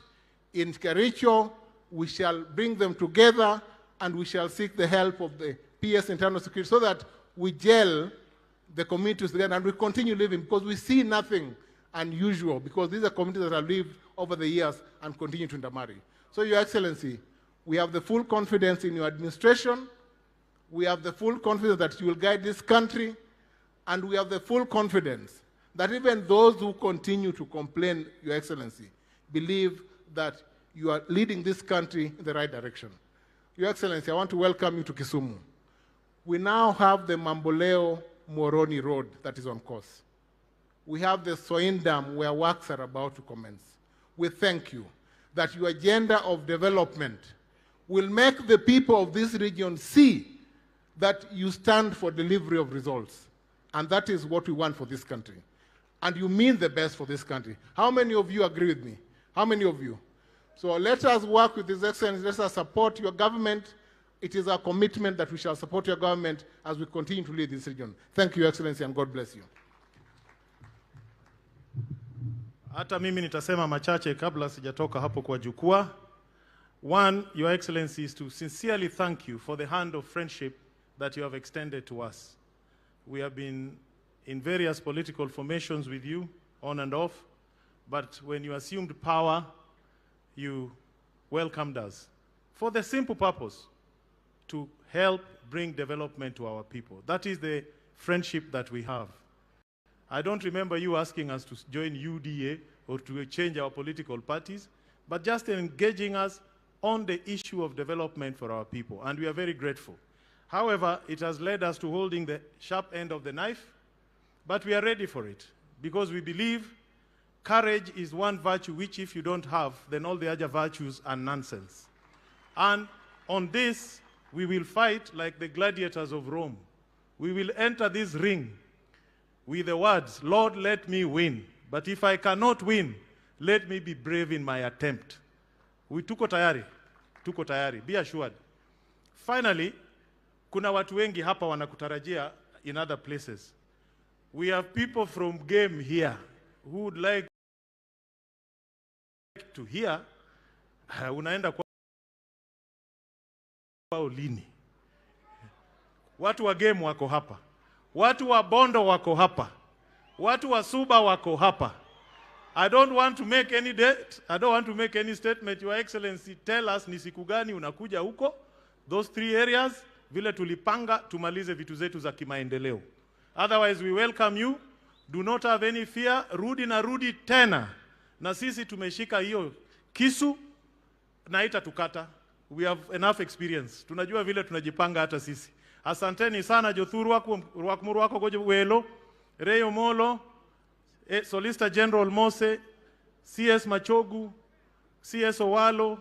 in Kericho. We shall bring them together and we shall seek the help of the PS Internal Security so that we gel the communities together and we continue living because we see nothing unusual because these are communities that have lived over the years and continue to intermarry. So, Your Excellency, we have the full confidence in your administration. We have the full confidence that you will guide this country. And we have the full confidence that even those who continue to complain, Your Excellency, believe that you are leading this country in the right direction. Your Excellency, I want to welcome you to Kisumu. We now have the Mamboleo Moroni Road that is on course. We have the Soin Dam where works are about to commence. We thank you that your agenda of development will make the people of this region see that you stand for delivery of results. And that is what we want for this country. And you mean the best for this country. How many of you agree with me? How many of you? So let us work with His Excellency. Let us support your government. It is our commitment that we shall support your government as we continue to lead this region. Thank you, Your Excellency, and God bless you. Hata mimi nitasema machache kabla sijatoka hapo kwa jukwaa. One, Your Excellency, is to sincerely thank you for the hand of friendship that you have extended to us. We have been in various political formations with you, on and off, but when you assumed power, you welcomed us for the simple purpose to help bring development to our people. That is the friendship that we have. I don't remember you asking us to join UDA or to change our political parties, but just engaging us on the issue of development for our people, and we are very grateful. However, it has led us to holding the sharp end of the knife, but we are ready for it, because we believe courage is one virtue which if you don't have, then all the other virtues are nonsense. And on this, we will fight like the gladiators of Rome. We will enter this ring with the words, Lord, let me win. But if I cannot win, let me be brave in my attempt. Tuko tayari, be assured. Finally, kuna watu wengi hapa wanakutarajia in other places. We have people from game here who would like to hear, unaenda kwa lini. Watu wa game wako hapa. Watu wa Bondo wako hapa. Watu wa Suba wako hapa. I don't want to make any date. I don't want to make any statement. Your Excellency, tell us ni siku gani unakuja huko. Those 3 areas, vile tulipanga, tumalize vitu zetu za kimaendeleo. Otherwise, we welcome you. Do not have any fear. Rudi na rudi tena. Na sisi tumeshika hiyo kisu na haitatukata. We have enough experience. Tunajua vile tunajipanga hata sisi. Asanteni sana Jothuru wako goje welo, Reyo Molo, Solicitor General Mose, CS Machogu, CS Owalo,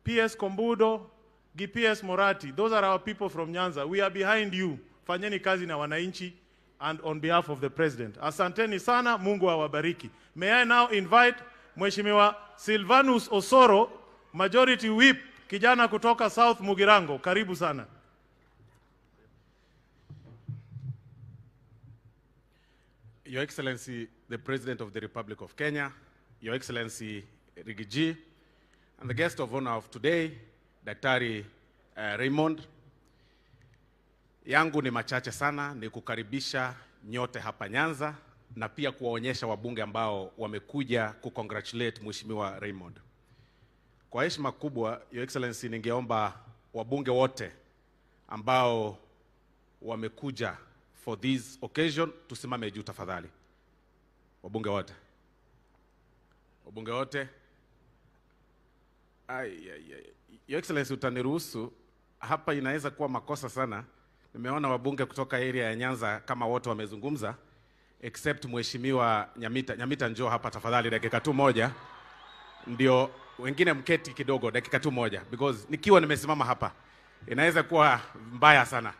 PS Kombudo, GPS Morati. Those are our people from Nyanza. We are behind you. Fanyeni kazi na wananchi and on behalf of the President. Asanteni sana, Mungu awabariki. May I now invite Mheshimiwa Silvanus Osoro, Majority Whip, kijana kutoka South Mugirango. Karibu sana. Your Excellency, the President of the Republic of Kenya, Your Excellency Rigiji, and the guest of honor of today, Daktari Raymond. Yangu ni machache sana, ni kukaribisha nyote hapa Nyanza na pia kuwaonyesha wabunge ambao wamekuja kukongratulate Mheshimiwa Raymond. Kwa heshima kubwa, Your Excellency, ningeomba wabunge wote ambao wamekuja for this occasion tusimame juu tafadhali. Wabunge wote. Wabunge wote. Your Excellency, utaniruhusu hapa inaweza kuwa makosa sana. Nimeona wabunge kutoka area ya Nyanza kama wote wamezungumza except Mheshimiwa Nyamita njoo hapa tafadhali dakika tu moja. Ndio wengine mketi kidogo dakika tu moja because nikiwa nimesimama hapa inaweza kuwa mbaya sana.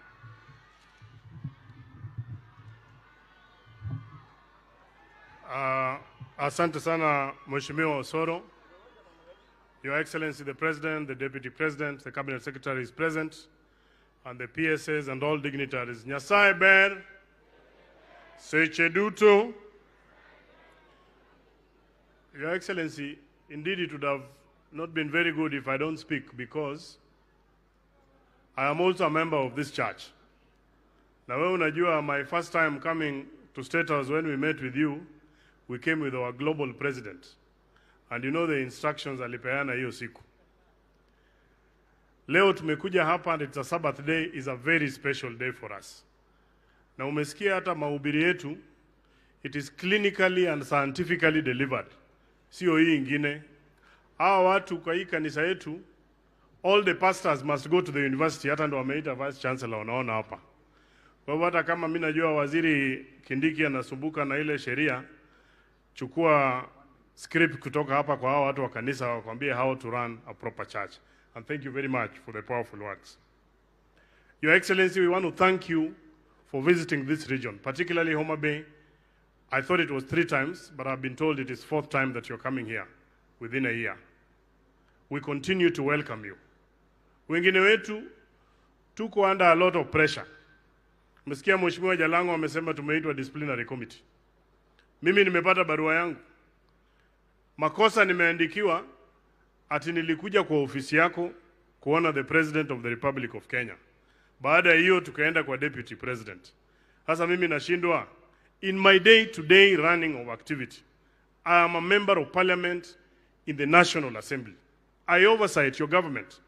Asante sana Mheshimiwa Osoro. Your Excellency the President, the Deputy President, the Cabinet Secretary is present, and the PSAs and all dignitaries. Nyasaye ber, seche duto. Your Excellency, indeed it would have not been very good if I don't speak because I am also a member of this church. Now, unajua, my first time coming to State House when we met with you, we came with our global president. And you know the instructions alipeana hiyo siku. Leo tumekuja hapa and it's a Sabbath day, is a very special day for us. Na umesikia hata mahubiri yetu, it is clinically and scientifically delivered. Sio hii ingine. Hawa watu kwa hii kanisa yetu, all the pastors must go to the university, hata ndo wameita vice chancellor wanaona hapa. Kwa hivyo hata kama mimi najua waziri Kindiki anasumbuka na ile sheria, chukua script kutoka hapa kwa hao watu wa kanisa wakwambie how to run a proper church. And thank you very much for the powerful words. Your Excellency, we want to thank you for visiting this region, particularly Homa Bay. I thought it was 3 times, but I've been told it is 4th time that you're coming here within a year. We continue to welcome you. Wengine wetu, tuko under a lot of pressure. Msikia Mheshimiwa Jalango amesema tumeitwa disciplinary committee. Mimi nimepata barua yangu. Makosa nimeandikiwa ati nilikuja kwa ofisi yako kuona the President of the Republic of Kenya. Baada ya hiyo tukaenda kwa Deputy President. Sasa mimi nashindwa. In my day-to-day running of activity, I am a member of parliament in the National Assembly. I oversight your government.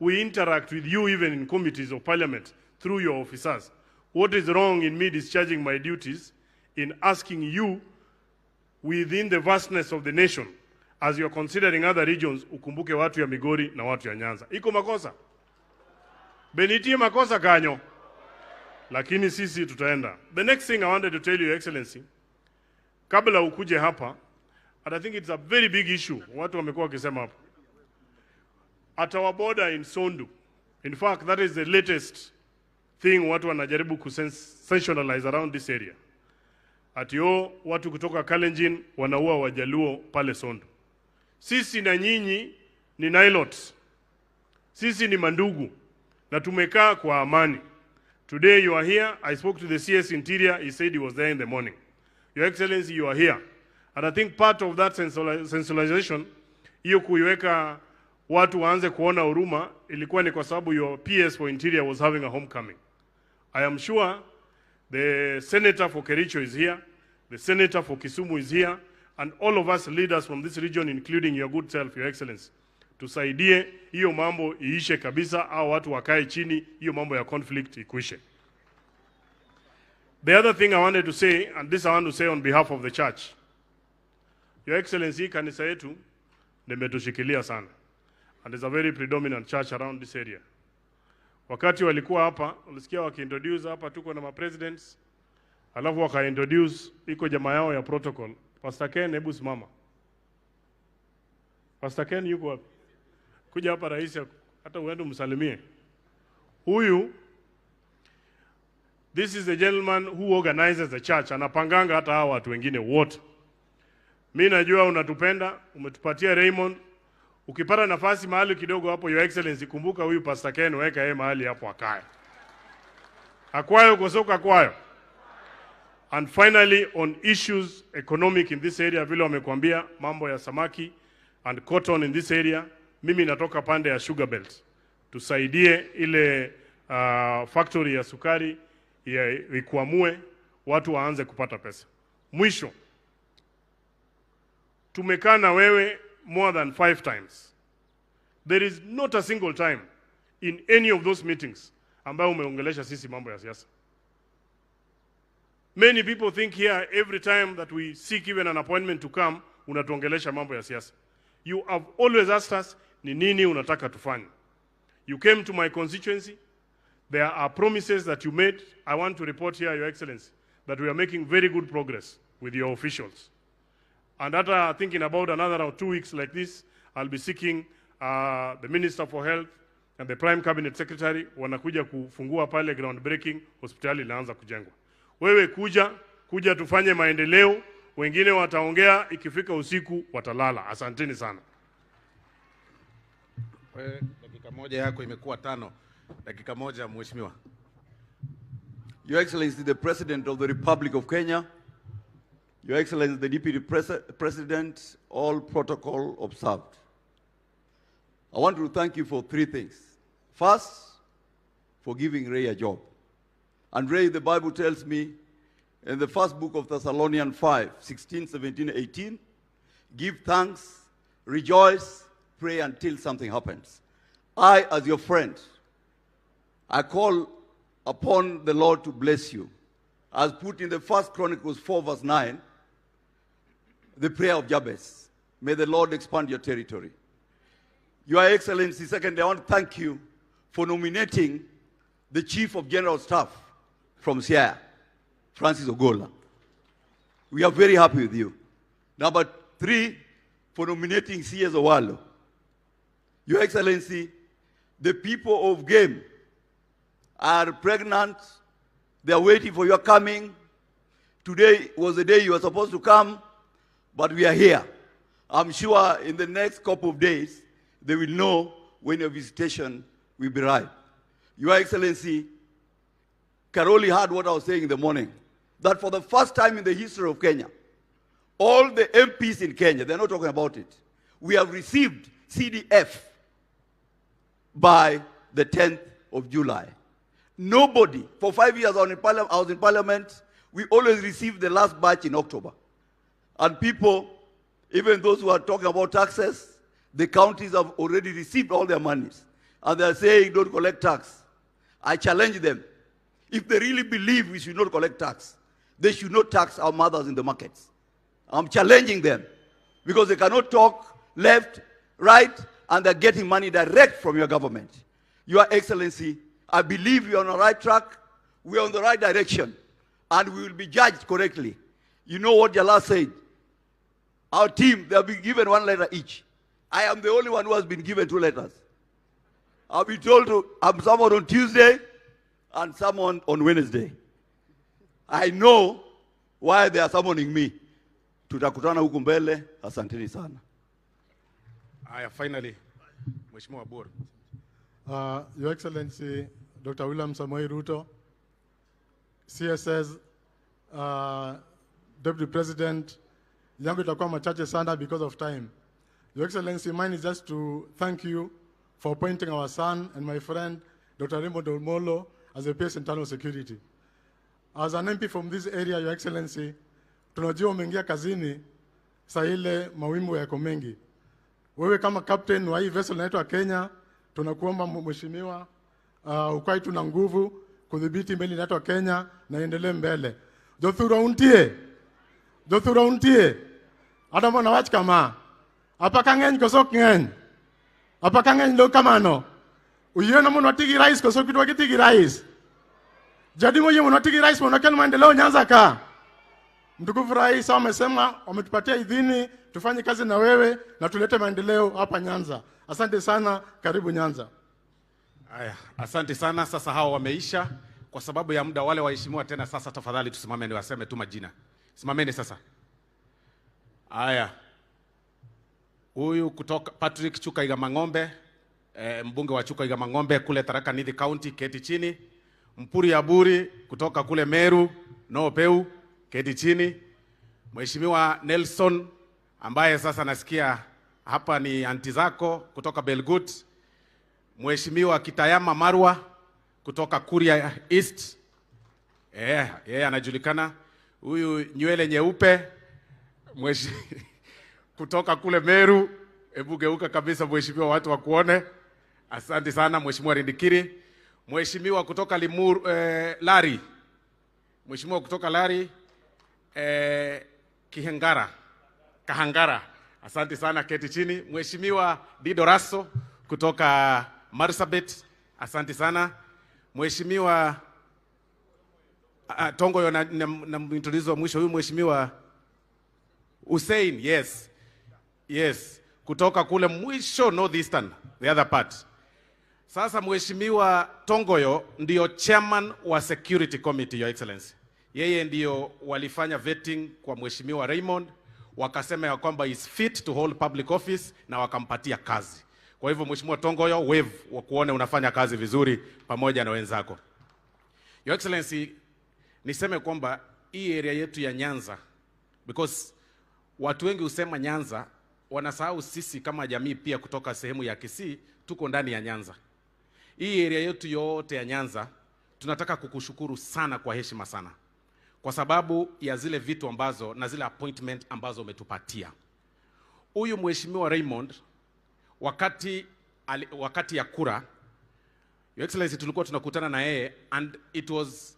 We interact with you even in committees of parliament through your officers. What is wrong in me discharging my duties in asking you within the vastness of the nation, as you are considering other regions, ukumbuke watu ya Migori na watu ya Nyanza? Iko makosa? Benitie makosa kanyo. Lakini sisi tutaenda. The next thing I wanted to tell you, Your Excellency, kabla ukuje hapa, and I think it's a very big issue, watu wamekuwa wakisema hapa. At our border in Sondu, in fact, that is the latest thing watu wanajaribu kusensationalize around this area. Atio watu kutoka Kalenjin wanaua Wajaluo pale Sondu. Sisi na nyinyi ni Nilots. Sisi ni mandugu na tumekaa kwa amani. Today you are here. I spoke to the CS Interior. He said he was there in the morning. Your Excellency, you are here. And I think part of that sensibilization, hiyo kuiweka watu waanze kuona huruma, ilikuwa ni kwa sababu your PS for Interior was having a homecoming. I am sure the Senator for Kericho is here, the Senator for Kisumu is here, and all of us leaders from this region, including your good self, Your Excellency, tusaidie hiyo mambo iishe kabisa, au watu wakae chini, hiyo mambo ya conflict ikuishe. The other thing I wanted to say, and this I want to say on behalf of the church, Your Excellency, kanisa yetu nimetushikilia sana, and there's a very predominant church around this area. Wakati walikuwa hapa, ulisikia wakiintroduce hapa tuko na ma-presidents, alafu waka-introduce, iko jamaa yao ya protocol. Pastor Ken, hebu simama. Pastor Ken yuko wapi? Kuja hapa rais, hata uende msalimie. Huyu, this is the gentleman who organizes the church. Anapanganga hata hawa watu wengine wote. Mimi najua unatupenda, umetupatia Raymond. Ukipata nafasi mahali kidogo hapo, Your Excellency, kumbuka huyu Pastor Ken, weka yeye mahali hapo akae. Akwayo kusoka kwayo. And finally, on issues economic in this area, vile wamekuambia mambo ya samaki and cotton in this area, mimi natoka pande ya Sugar Belt. Tusaidie ile factory ya sukari ikuamue, watu waanze kupata pesa. Mwisho, tumekaa na wewe more than 5 times. There is not a single time in any of those meetings ambayo umeongelesha sisi mambo ya siasa. Many people think here every time that we seek even an appointment to come, unatuongelesha mambo ya siasa. You have always asked us, ni nini unataka tufanye? You came to my constituency. There are promises that you made. I want to report here, Your Excellency, that we are making very good progress with your officials. And after thinking about another 2 weeks like this, I'll be seeking the Minister for Health and the Prime Cabinet Secretary, wanakuja kufungua pale groundbreaking, hospitali inaanza kujengwa. Wewe kuja tufanye maendeleo, wengine wataongea, ikifika usiku watalala. Asanteni sana. Dakika moja yako imekuwa 5. Dakika moja, mheshimiwa. Your Excellency, the President of the Republic of Kenya, Your Excellency, the Deputy President, all protocol observed. I want to thank you for 3 things. First, for giving Ray a job. And Ray, the Bible tells me in the first book of Thessalonians 5, 16, 17, 18, give thanks, rejoice, pray until something happens. I, as your friend, I call upon the Lord to bless you. As put in the 1 Chronicles 4, verse 9, the prayer of Jabez. May the Lord expand your territory. Your Excellency, secondly, I want to thank you for nominating the Chief of General Staff from Siaya, Francis Ogola. We are very happy with you. Number 3, for nominating CS Owalo. Your Excellency, the people of Game are pregnant. They are waiting for your coming. Today was the day you were supposed to come, but we are here. I'm sure in the next couple of days, they will know when your visitation will be right. Your Excellency, Karoli heard what I was saying in the morning, that for the first time in the history of Kenya, All the MPs in Kenya, they're not talking about it. We have received CDF by the 10th of July. Nobody, for 5 years I was in parliament, we always received the last batch in October. And people, even those who are talking about taxes, the counties have already received all their monies. And they're saying don't collect tax. I challenge them. If they really believe we should not collect tax, they should not tax our mothers in the markets. I'm challenging them because they cannot talk left, right, and they're getting money direct from your government. Your Excellency, I believe we are on the right track, we are on the right direction, and we will be judged correctly. You know what Jala said? Our team, they have been given 1 letter each. I am the only one who has been given 2 letters. I'll be told to have someone on Tuesday and someone on Wednesday. I know why they are summoning me. Tutakutana huku mbele. Asanteni sana. Finally, Mheshimiwa Bor. Your Excellency, Dr. William Samoei Ruto, CSS, Deputy President, yangu itakuwa machache sana because of time. Your Excellency, mine is just to thank you for appointing our son and my friend, Dr. Raymond Omolo, as a PS Internal Security. As an MP from this area, Your Excellency, tunajua umeingia kazini saa ile mawimbo yako mengi. Wewe kama captain wa hii vessel inaitwa Kenya, tunakuomba mheshimiwa, ukai tuna nguvu kudhibiti meli inaitwa Kenya na endelee mbele. Jothura untie. Adamo na wach kama. Apaka ngeny kosok ngeny. Apaka ngeny lo kamano. Uyiena mono tigi rais kosok kitwa kitigi rais. Jadi moyo mono tigi rais mono ken maendeleo Nyanza ka. Mtukufu Rais amesema wametupatia idhini tufanye kazi na wewe na tulete maendeleo hapa Nyanza. Asante sana, karibu Nyanza. Haya, asante sana. Sasa hao wameisha kwa sababu ya muda. Wale waheshimiwa tena sasa tafadhali tusimame ni waseme tu majina. Simameni sasa. Haya. Huyu kutoka Patrick Chuka Igamang'ombe, mbunge wa Chuka Igamang'ombe kule Tharaka Nithi County, keti chini. Mpuri Aburi kutoka kule Meru, Peu, keti chini. Mheshimiwa Nelson ambaye sasa nasikia hapa ni anti zako kutoka Belgut. Mheshimiwa Kitayama Marwa kutoka Kuria East. Yeye anajulikana. Huyu nywele nyeupe kutoka kule Meru. Hebu geuka kabisa mheshimiwa, watu wakuone. Asante sana Mheshimiwa Rindikiri. Mheshimiwa kutoka Limuru, Lari. Mheshimiwa kutoka Lari, Kahangara. Asante sana, keti chini. Mheshimiwa Dido Raso kutoka Marsabit. Asante sana. Mheshimiwa Tongo na mtulizo wa mwisho huyu Mheshimiwa Hussein, yes, kutoka kule mwisho northeastern, the other part. Sasa Mheshimiwa Tongoyo ndio chairman wa security committee, Your Excellency. Yeye ndio walifanya vetting kwa Mheshimiwa Raymond, wakasema ya kwamba is fit to hold public office na wakampatia kazi. Kwa hivyo Mheshimiwa Tongoyo, wave wa kuone unafanya kazi vizuri pamoja na wenzako. Your Excellency, niseme kwamba hii area yetu ya Nyanza, because watu wengi usema Nyanza, wanasahau sisi kama jamii pia kutoka sehemu ya Kisii, tuko ndani ya Nyanza. Hii area yetu yote ya Nyanza, tunataka kukushukuru sana kwa heshima sana. Kwa sababu ya zile vitu ambazo na zile appointment ambazo umetupatia. Huyu Mheshimiwa Raymond, wakati ya kura, Your Excellency, tulikuwa tunakutana na yeye and it was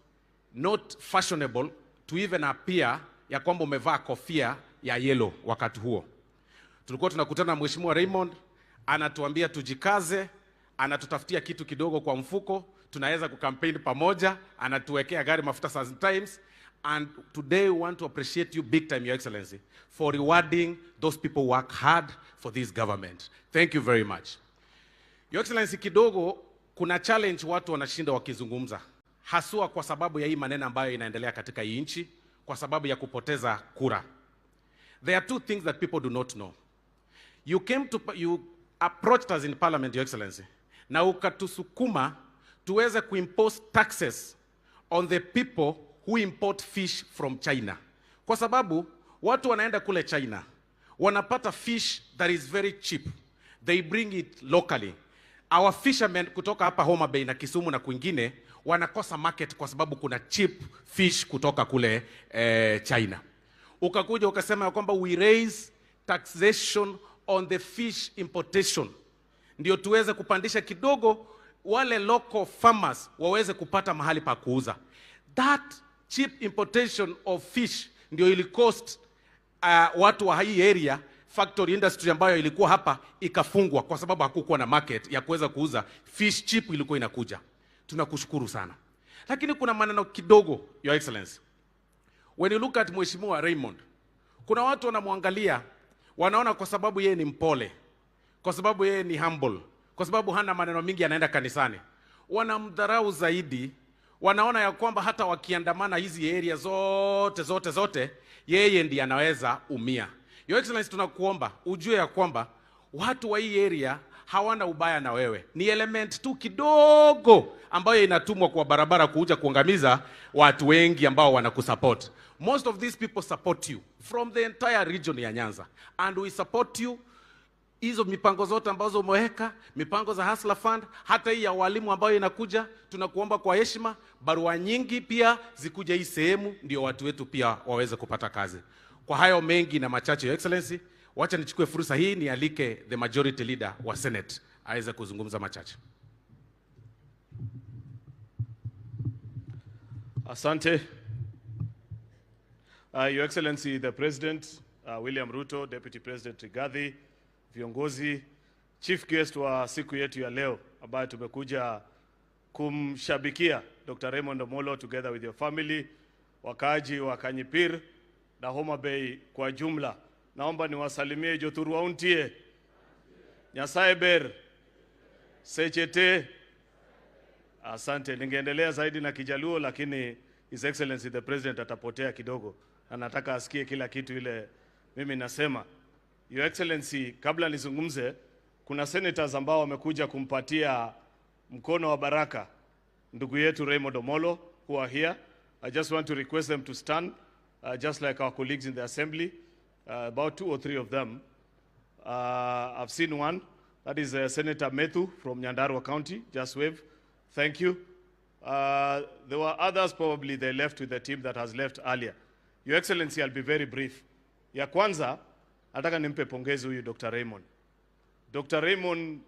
not fashionable to even appear ya kwamba umevaa kofia ya yellow wakati huo. Tulikuwa tunakutana na Mheshimiwa Raymond, anatuambia tujikaze, anatutafutia kitu kidogo kwa mfuko, tunaweza kukampeni pamoja, anatuwekea gari mafuta sometimes. And today we want to appreciate you big time, Your Excellency, for rewarding those people who work hard for this government. Thank you very much. Your Excellency, kidogo kuna challenge watu wanashinda wakizungumza, haswa kwa sababu ya hii maneno ambayo inaendelea katika hii nchi, kwa sababu ya kupoteza kura. There are two things that people do not know. You approached us in parliament, Your Excellency, na ukatusukuma tuweze kuimpose taxes on the people who import fish from China. Kwa sababu Watu wanaenda kule China, wanapata fish that is very cheap. They bring it locally. Our fishermen kutoka hapa Homa Bay na Kisumu na kwingine wanakosa market kwa sababu kuna cheap fish kutoka kule China. Ukakuja ukasema kwamba we raise taxation on the fish importation, ndio tuweze kupandisha kidogo wale local farmers waweze kupata mahali pa kuuza. That cheap importation of fish ndio ili cost watu wa hii area, factory industry ambayo ilikuwa hapa ikafungwa kwa sababu hakukuwa na market ya kuweza kuuza fish cheap ilikuwa inakuja. Tunakushukuru sana. Lakini kuna maneno kidogo, Your Excellency. When you look at Mheshimiwa Raymond, kuna watu wanamwangalia, wanaona kwa sababu yeye ni mpole, kwa sababu yeye ni humble, kwa sababu hana maneno mingi, anaenda kanisani, wanamdharau zaidi. Wanaona ya kwamba hata wakiandamana hizi area zote yeye ndiye anaweza umia. Your Excellency, tunakuomba ujue ya kwamba watu wa hii area hawana ubaya na wewe. Ni element tu kidogo ambayo inatumwa kwa barabara kuja kuangamiza watu wengi ambao wanakusupport. Most of these people support you from the entire region ya Nyanza, and we support you. Hizo mipango zote ambazo umeweka, mipango za Hustler Fund, hata hii ya walimu ambayo inakuja, tunakuomba kwa heshima, barua nyingi pia zikuja hii sehemu ndio watu wetu pia waweze kupata kazi. Kwa hayo mengi na machache, Your Excellency, wacha nichukue fursa hii nialike the majority leader wa Senate aweze kuzungumza machache. Asante. Your Excellency, the President, William Ruto, Deputy President Rigathi, viongozi, chief guest wa siku yetu ya leo ambaye tumekuja kumshabikia Dr. Raymond Omolo together with your family, wakaaji wa Kanyipir na Homa Bay kwa jumla. Naomba niwasalimie Jothuru Wauntie, Nyasaye ber, Sechete. Asante. Ningeendelea zaidi na Kijaluo lakini His Excellency the President atapotea kidogo. Anataka asikie kila kitu ile mimi nasema. Your Excellency, kabla nizungumze, kuna senators ambao wamekuja kumpatia mkono wa baraka ndugu yetu Raymond Omolo who are here. I just want to request them to stand, just like our colleagues in the assembly, about 2 or 3 of them. I've seen one, that is Senator Methu from Nyandarua County, just wave. Thank you. There were others, probably they left with the team that has left earlier. Your Excellency, I'll be very brief. Ya kwanza, nataka nimpe pongezi huyu Dr. Raymond. Dr. Raymond,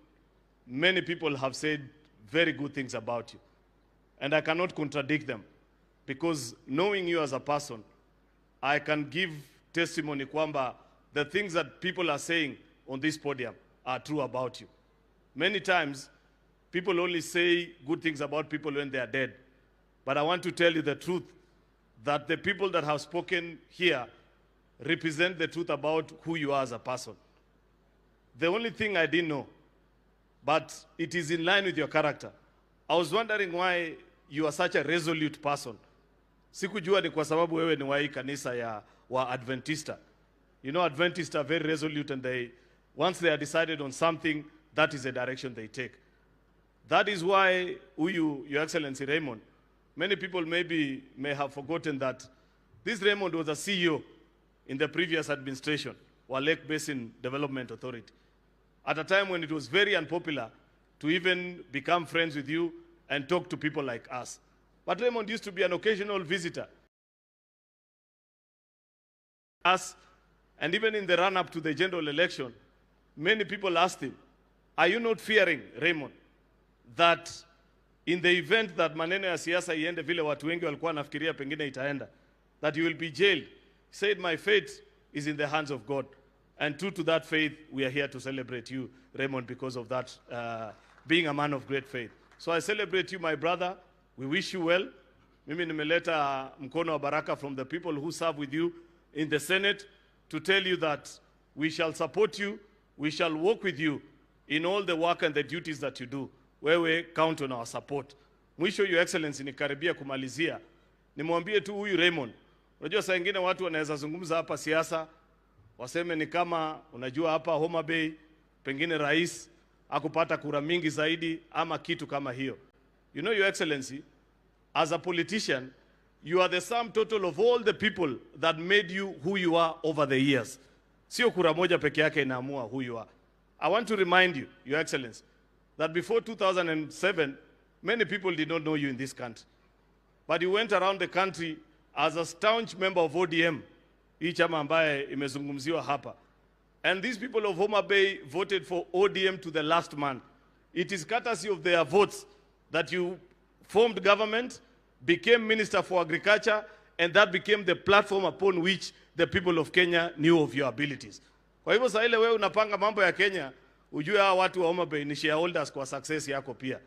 many people have said very good things about you. And I cannot contradict them. Because knowing you as a person, I can give testimony kwamba the things that people are saying on this podium are true about you. Many times, people only say good things about people when they are dead. But I want to tell you the truth, that the people that have spoken here represent the truth about who you are as a person. The only thing I didn't know, but it is in line with your character. I was wondering why you are such a resolute person. Sikujua ni kwa sababu wewe ni wa hii kanisa ya wa Adventista. You know, Adventists are very resolute, and once they are decided on something, that is the direction they take. That is why Your Excellency Raymond, many people may have forgotten that this Raymond was a CEO in the previous administration, or Lake Basin Development Authority, at a time when it was very unpopular to even become friends with you and talk to people like us. But Raymond used to be an occasional visitor. Us, and even in the run-up to the general election, many people asked him, are you not fearing, Raymond, that in the event that maneno ya siasa iende vile watu wengi walikuwa nafikiria pengine itaenda, that you will be jailed? He said, my fate is in the hands of God. And true to that faith, we are here to celebrate you, Raymond, because of that, being a man of great faith. So I celebrate you, my brother. We wish you well. Mimi nimeleta mkono wa baraka from the people who serve with you in the Senate to tell you that we shall support you, we shall work with you in all the work and the duties that you do. Wewe count on our support. Mwisho, Your Excellency, nikaribia kumalizia. Nimwambie tu huyu Raymond. Unajua saa nyingine watu wanaweza zungumza hapa siasa, waseme ni kama unajua hapa Homa Bay pengine rais akupata kura mingi zaidi ama kitu kama hiyo. You know, Your Excellency, as a politician, You are the sum total of all the people that made you who you are over the years. Sio kura moja peke yake inaamua who you are. I want to remind you, Your Excellency, that before 2007, many people did not know you in this country. But you went around the country as a staunch member of ODM, hii chama ambaye imezungumziwa hapa. And these people of Homa Bay voted for ODM to the last man. It is courtesy of their votes that you formed government, became Minister for Agriculture, and that became the platform upon which the people of Kenya knew of your abilities. Kwa hivyo saa ile wewe unapanga mambo ya Kenya, ujue hawa watu wa Homa Bay ni shareholders kwa success yako pia.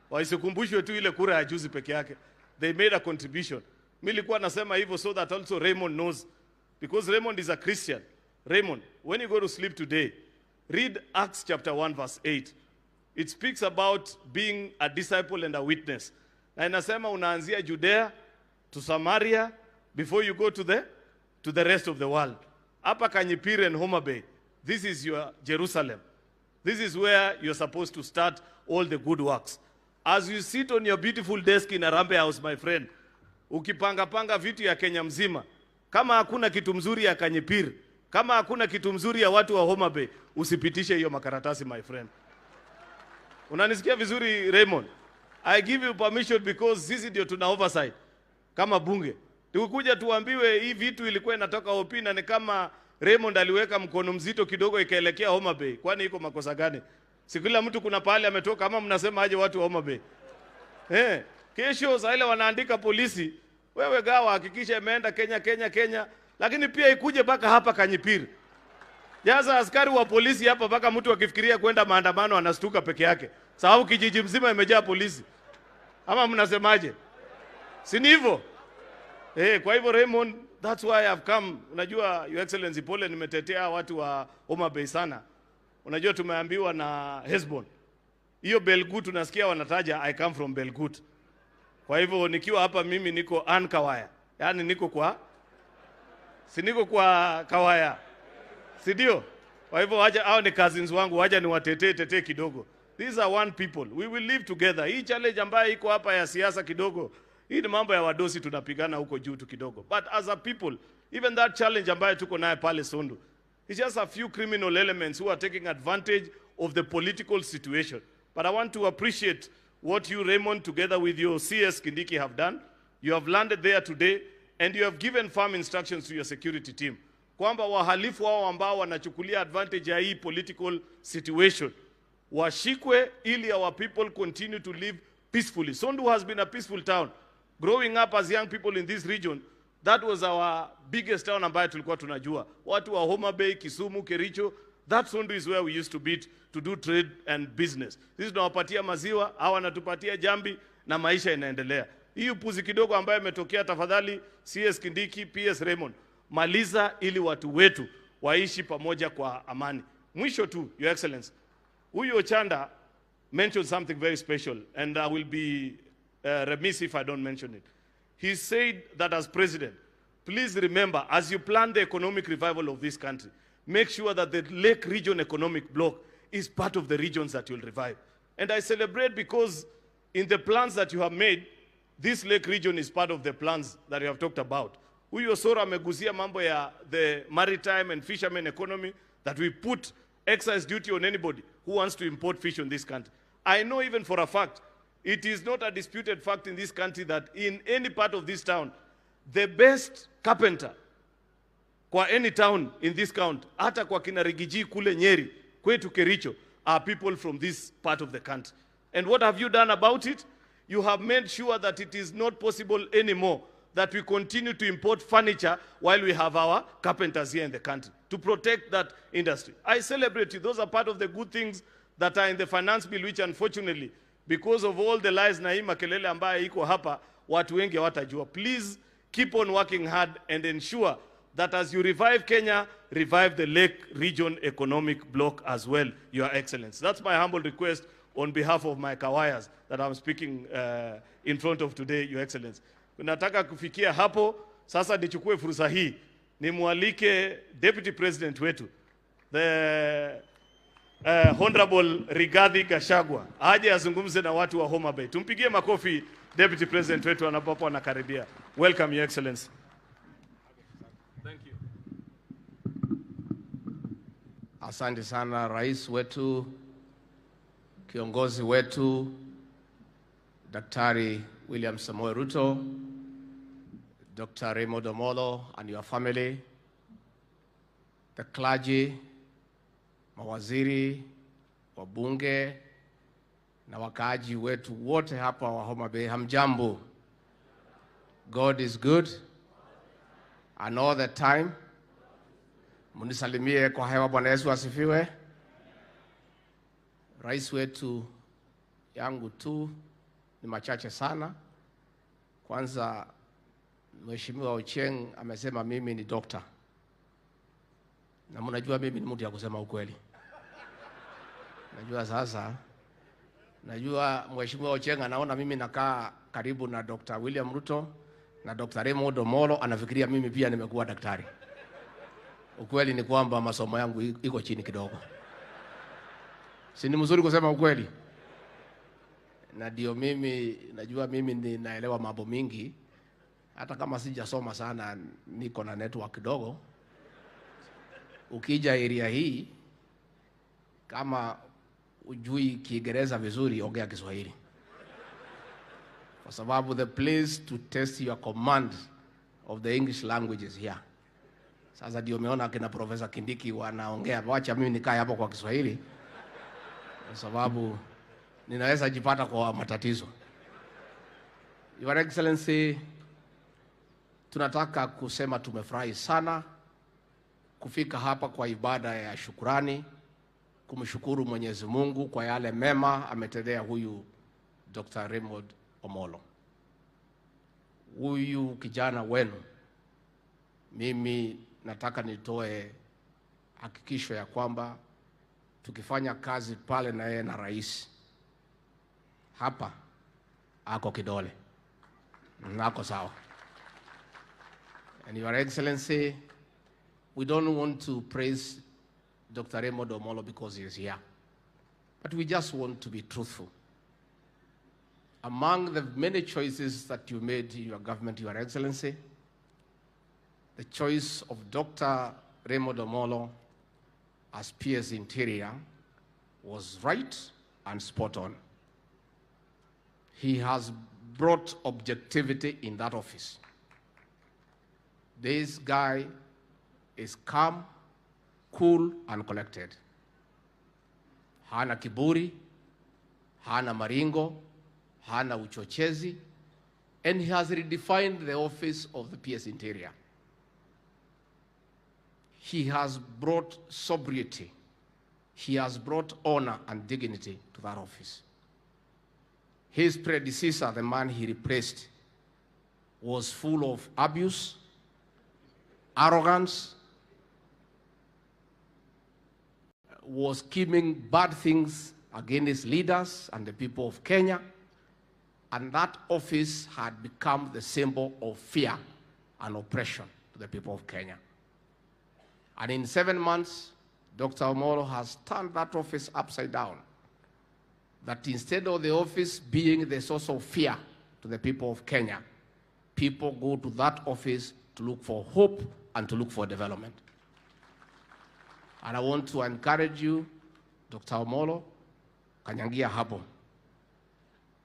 Wasikumbushwe tu ile kura ya juzi peke yake. They made a contribution. Mimi nilikuwa nasema hivyo so that also Raymond knows. Because Raymond is a Christian. Raymond, when you go to sleep today, read Acts chapter 1 verse 8. It speaks about being a disciple and a witness. Na inasema unaanzia Judea to Samaria before you go to the rest of the world. Hapa Kanyipiri and Homa Bay, this is your Jerusalem. This is where you're supposed to start all the good works. As you sit on your beautiful desk in Harambee House, my friend, ukipanga vitu ya Kenya mzima, kama hakuna kitu mzuri ya Kanyipiri, kama hakuna kitu mzuri ya watu wa Homa Bay, usipitishe hiyo makaratasi, my friend. Unanisikia vizuri, Raymond? I give you permission because sisi ndio tuna oversight kama bunge. Tukikuja tuambiwe hii vitu ilikuwa inatoka OP na ni kama Raymond aliweka mkono mzito kidogo ikaelekea Homa Bay. Kwani iko makosa gani? Si kila mtu kuna pahali ametoka, ama mnasema aje watu wa Homa Bay? Kesho saa ile wanaandika polisi, wewe gawa hakikisha imeenda Kenya, lakini pia ikuje mpaka hapa Kanyipiri. Jaza askari wa polisi hapa mpaka mtu akifikiria kwenda maandamano anastuka peke yake. Sababu kijiji mzima imejaa polisi. Ama mnasemaje? Si ni hivyo? Kwa hivyo Raymond, that's why I've come. Unajua Your Excellency, pole nimetetea watu wa Homa Bay sana. Unajua tumeambiwa na Hesbon. Hiyo Belgut tunasikia wanataja I come from Belgut. Kwa hivyo nikiwa hapa mimi niko Kawaya. Yaani niko kwa Kawaya. Si ndio? Kwa hivyo wacha hao ni cousins wangu, wacha niwatetee kidogo. These are one people. We will live together. Hii challenge ambayo iko hapa ya siasa kidogo, hii ni mambo ya wadosi tunapigana huko juu tu kidogo. But as a people, even that challenge ambayo tuko naye pale Sondu, it's just a few criminal elements who are taking advantage of the political situation. But I want to appreciate what you, Raymond, together with your CS Kindiki have done. You have landed there today and you have given firm instructions to your security team. Kwamba wahalifu wao ambao wanachukulia advantage ya hii political situation washikwe ili our people continue to live peacefully. Sondu has been a peaceful town. Growing up as young people in this region, that was our biggest town ambayo tulikuwa tunajua. Watu wa Homa Bay, Kisumu, Kericho, that Sondu is where we used to beat to do trade and business. Sisi tunawapatia maziwa, hawa wanatupatia jambi na maisha inaendelea. Hii upuzi kidogo ambayo imetokea, tafadhali CS Kindiki, PS Raymond, maliza ili watu wetu waishi pamoja kwa amani. Mwisho tu, Your Excellency, huyu Ochanda mentioned something very special and I will be remiss if I don't mention it. He said that as president, please remember, as you plan the economic revival of this country, make sure that the Lake Region Economic Bloc is part of the regions that you'll revive. And I celebrate because in the plans that you have made, this Lake Region is part of the plans that you have talked about. Huyu Osoro amegusia mambo ya the maritime and fishermen economy, that we put excise duty on anybody who wants to import fish in this country. I know even for a fact, it is not a disputed fact in this country that in any part of this town, the best carpenter kwa any town in this county, hata kwa kina Rigiji kule Nyeri, kwetu Kericho, are people from this part of the country. And what have you done about it? You have made sure that it is not possible anymore that we continue to import furniture while we have our carpenters here in the country, to protect that industry. I celebrate you. Those are part of the good things that are in the finance bill, which unfortunately, because of all the lies na hii makelele ambayo iko hapa, watu wengi hawatajua. Please keep on working hard and ensure that as you revive Kenya, revive the Lake Region Economic Bloc as well, Your Excellency. That's my humble request on behalf of my Kawayas that I'm speaking in front of today, Your Excellency. Nataka kufikia hapo, sasa nichukue fursa hii, nimwalike Deputy President wetu, the Honorable Rigathi Gachagua, aje azungumze na watu wa Homa Bay. Tumpigie makofi Deputy President wetu anapokuwa anakaribia. Welcome, Your Excellency. Thank you. Asante sana rais wetu, kiongozi wetu, Daktari William Samoei Ruto, Dr. Raila Odinga and your family, the clergy, mawaziri, wabunge, na wakaaji wetu wote hapa wa Homa Bay, hamjambo. God is good and all the time. Munisalimie kwa hewa. Bwana Yesu asifiwe. Rais wetu, yangu tu ni machache sana. Kwanza, Mheshimiwa Ochieng amesema mimi ni dokta. Na mnajua mimi ni mtu ya kusema ukweli. Najua sasa, najua Mheshimiwa Ochieng anaona mimi nakaa karibu na Dr. William Ruto na Dr. Raila Odinga, anafikiria mimi pia nimekuwa daktari. Ukweli ni kwamba masomo yangu iko chini kidogo. Si ni mzuri kusema ukweli? Na ndio mimi najua mimi ninaelewa mambo mingi, hata kama sijasoma sana, niko na network kidogo. Ukija area hii, kama ujui Kiingereza vizuri, ongea Kiswahili. Kwa sababu the place to test your command of the English language is here. Sasa ndio umeona kina Professor Kindiki wanaongea, wacha mimi nikae hapo kwa Kiswahili, kwa sababu ninaweza jipata kwa matatizo. Your Excellency, tunataka kusema tumefurahi sana kufika hapa kwa ibada ya shukrani, kumshukuru Mwenyezi Mungu kwa yale mema ametendea huyu Dr. Raila Odinga. Huyu kijana wenu, mimi nataka nitoe hakikisho ya kwamba tukifanya kazi pale na yeye na rais, hapa ako kidole, nako sawa. And Your Excellency, we don't want to praise Dr. Raila Odinga because he is here, but we just want to be truthful. Among the many choices that you made in your government, Your Excellency, the choice of Dr. Raila Odinga as PS Interior was right and spot on. He has brought objectivity in that office. This guy is calm, cool, and collected. Hana kiburi, hana maringo, hana uchochezi, and he has redefined the office of the PS Interior. He has brought sobriety. He has brought honor and dignity to that office. His predecessor, the man he replaced, was full of abuse, arrogance, was scheming bad things against leaders and the people of Kenya, and that office had become the symbol of fear and oppression to the people of Kenya. And in 7 months, Dr. Omolo has turned that office upside down. That instead of the office being the source of fear to the people of Kenya, people go to that office to look for hope and to look for development. And I want to encourage you, Dr. Omolo, kanyangia hapo.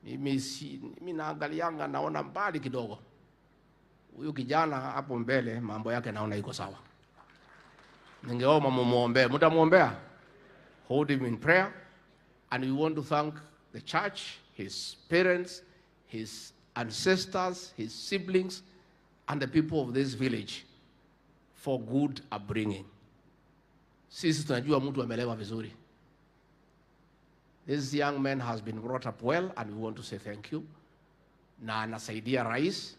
Mimi naangalianga naona mbali kidogo. Huyu kijana hapo mbele mambo yake naona iko sawa. Ningeomba mumuombe. Mtamuombea? Hold him in prayer. And we want to thank the church, his parents, his ancestors, his siblings, and the people of this village for good upbringing. Sisi tunajua mtu amelewa vizuri. This young man has been brought up well, and we want to say thank you. Na anasaidia rais,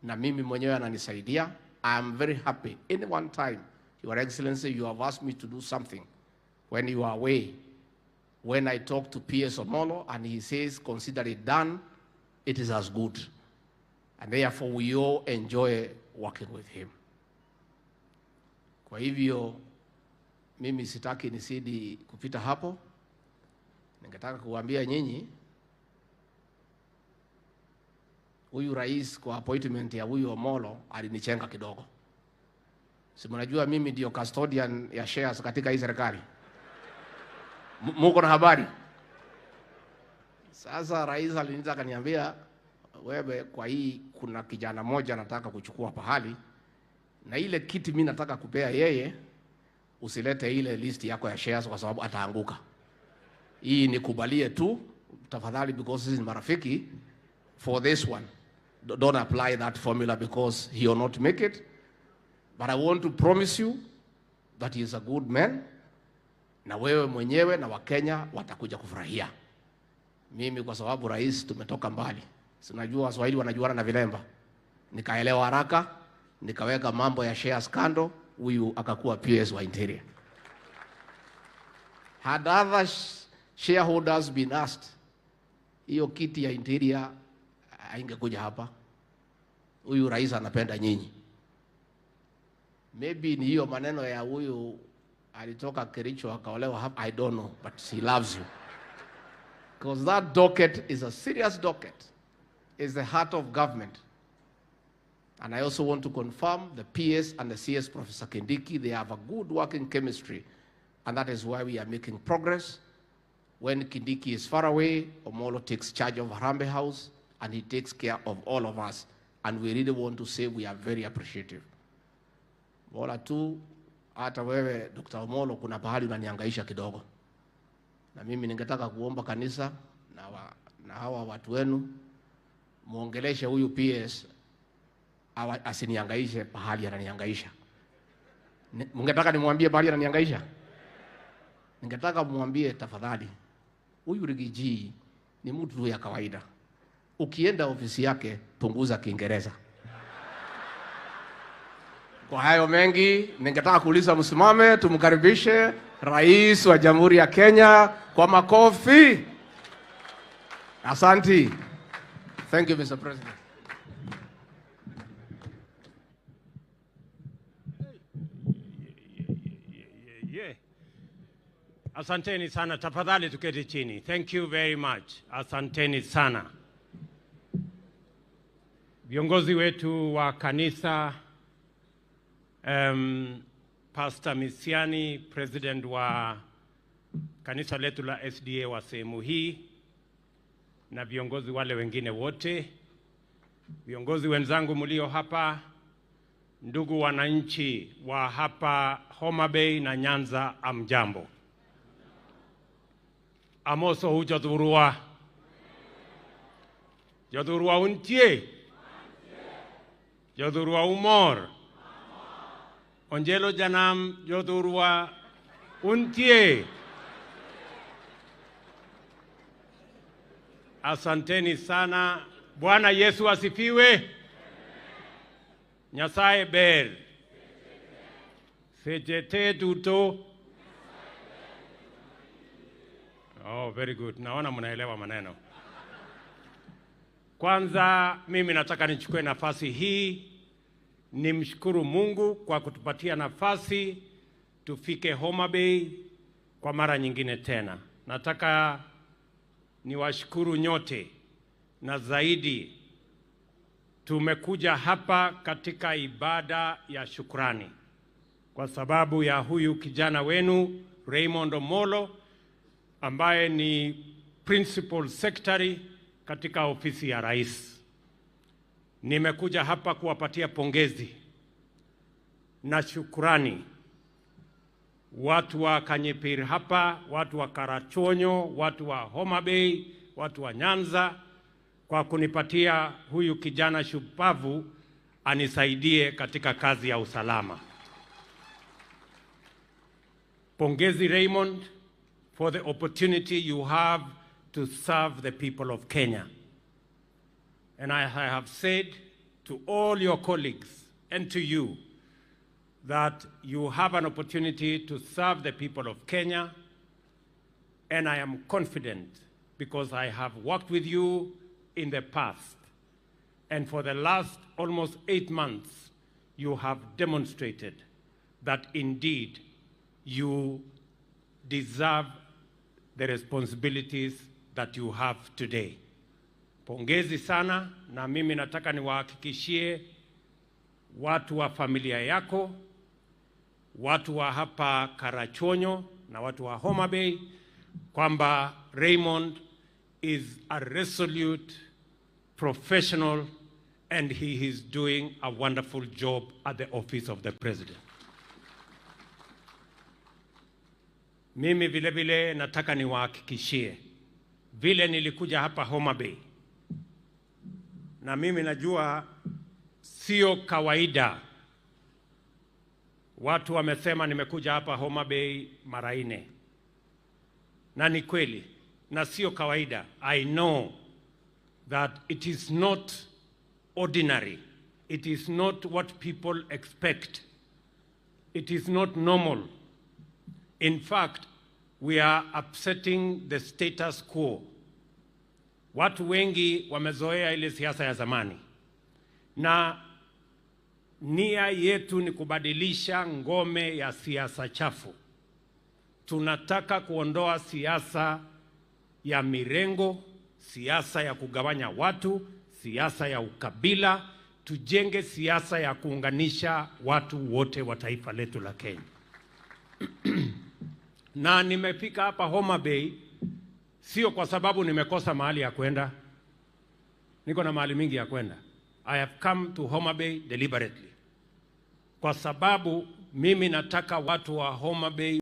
na mimi mwenyewe ananisaidia. I am very happy. In one time, Your Excellency, you have asked me to do something when you are away. When I talk to PS Omolo and he says, consider it done, it is as good. And therefore, we all enjoy working with him. Kwa hivyo, mimi sitaki nisidi kupita hapo. Ningetaka kuambia nyinyi, huyu rais kwa appointment ya huyu Omolo alinichenga kidogo. Si mnajua mimi ndio custodian ya shares katika hii serikali. Muko na habari? Sasa rais aliniita akaniambia, wewe kwa hii kuna kijana moja nataka kuchukua pahali, na ile kiti mimi nataka kupea yeye, usilete ile list yako ya shares kwa sababu ataanguka. Hii nikubalie tu tafadhali, because sisi ni marafiki. For this one, don't apply that formula because he will not make it. But I want to promise you that he is a good man, na wewe mwenyewe na Wakenya watakuja kufurahia. Mimi kwa sababu rais tumetoka mbali, sinajua Waswahili wanajuana na vilemba, nikaelewa haraka, nikaweka mambo ya shares kando, huyu akakuwa PS wa Interior. Had other shareholders been asked, hiyo kiti ya Interior haingekuja hapa. Huyu rais anapenda nyinyi. Maybe ni hiyo maneno ya huyu alitoka Kericho akaolewa hapa, I don't know, but he loves you. Because that docket is a serious docket. It's the heart of government. And I also want to confirm the PS and the CS, Professor Kindiki, they have a good working chemistry. And that is why we are making progress. When Kindiki is far away, Omolo takes charge of Harambee House, and he takes care of all of us. And we really want to say we are very appreciative. Wala tu, hata wewe, Dr. Omolo, kuna pahali unanihangaisha kidogo. Na mimi ningetaka kuomba kanisa na hawa watu wenu, muongeleshe huyu PS asinihangaishe pahali ananihangaisha. Mungetaka nimwambie pahali ananihangaisha? Ningetaka mwambie tafadhali, huyu Rigiji ni mtu ya kawaida. Ukienda ofisi yake, punguza Kiingereza. Kwa hayo mengi, ningetaka kuuliza msimame, tumkaribishe Rais wa Jamhuri ya Kenya kwa makofi. Asante. Thank you, Mr. President. Asanteni sana, tafadhali tuketi chini. Thank you very much. Asanteni sana. Viongozi wetu wa kanisa, Pastor Misiani, president wa kanisa letu la SDA wa sehemu hii, na viongozi wale wengine wote, viongozi wenzangu mlio hapa, ndugu wananchi wa hapa Homa Bay na Nyanza, amjambo. Amoso hujadhurua. Jadhurua untie. Jadhurua umor. Onjelo janam jadhurua untie. Asanteni sana. Bwana Yesu asifiwe. Nyasaye ber. Sejete duto. Oh, very good. Naona mnaelewa maneno. Kwanza mimi nataka nichukue nafasi hii nimshukuru Mungu kwa kutupatia nafasi tufike Homa Bay kwa mara nyingine tena. Nataka niwashukuru nyote, na zaidi tumekuja hapa katika ibada ya shukrani kwa sababu ya huyu kijana wenu Raymond Omolo ambaye ni principal secretary katika ofisi ya rais. Nimekuja hapa kuwapatia pongezi na shukrani watu wa Kanyepir hapa, watu wa Karachonyo, watu wa Homa Bay, watu wa Nyanza kwa kunipatia huyu kijana shupavu anisaidie katika kazi ya usalama. Pongezi Raymond for the opportunity you have to serve the people of Kenya. And I have said to all your colleagues and to you that you have an opportunity to serve the people of Kenya, and I am confident because I have worked with you in the past. And for the last almost 8 months, you have demonstrated that indeed you deserve the responsibilities that you have today. pongezi sana, na mimi nataka niwahakikishie watu wa familia yako, watu wa hapa Karachuonyo na watu wa Homa Bay kwamba Raymond is a resolute professional and he is doing a wonderful job at the office of the president. Mimi vile vile nataka niwahakikishie vile nilikuja hapa Homa Bay, na mimi najua sio kawaida. Watu wamesema nimekuja hapa Homa Bay mara 4. Na ni kweli, na sio kawaida. I know that it is not ordinary. It is not what people expect. It is not normal. In fact, we are upsetting the status quo. Watu wengi wamezoea ile siasa ya zamani. Na nia yetu ni kubadilisha ngome ya siasa chafu. Tunataka kuondoa siasa ya mirengo, siasa ya kugawanya watu, siasa ya ukabila, tujenge siasa ya kuunganisha watu wote wa taifa letu la Kenya. Na nimefika hapa Homa Bay sio kwa sababu nimekosa mahali ya kwenda. Niko na mahali mingi ya kwenda. I have come to Homa Bay deliberately. Kwa sababu mimi nataka watu wa Homa Bay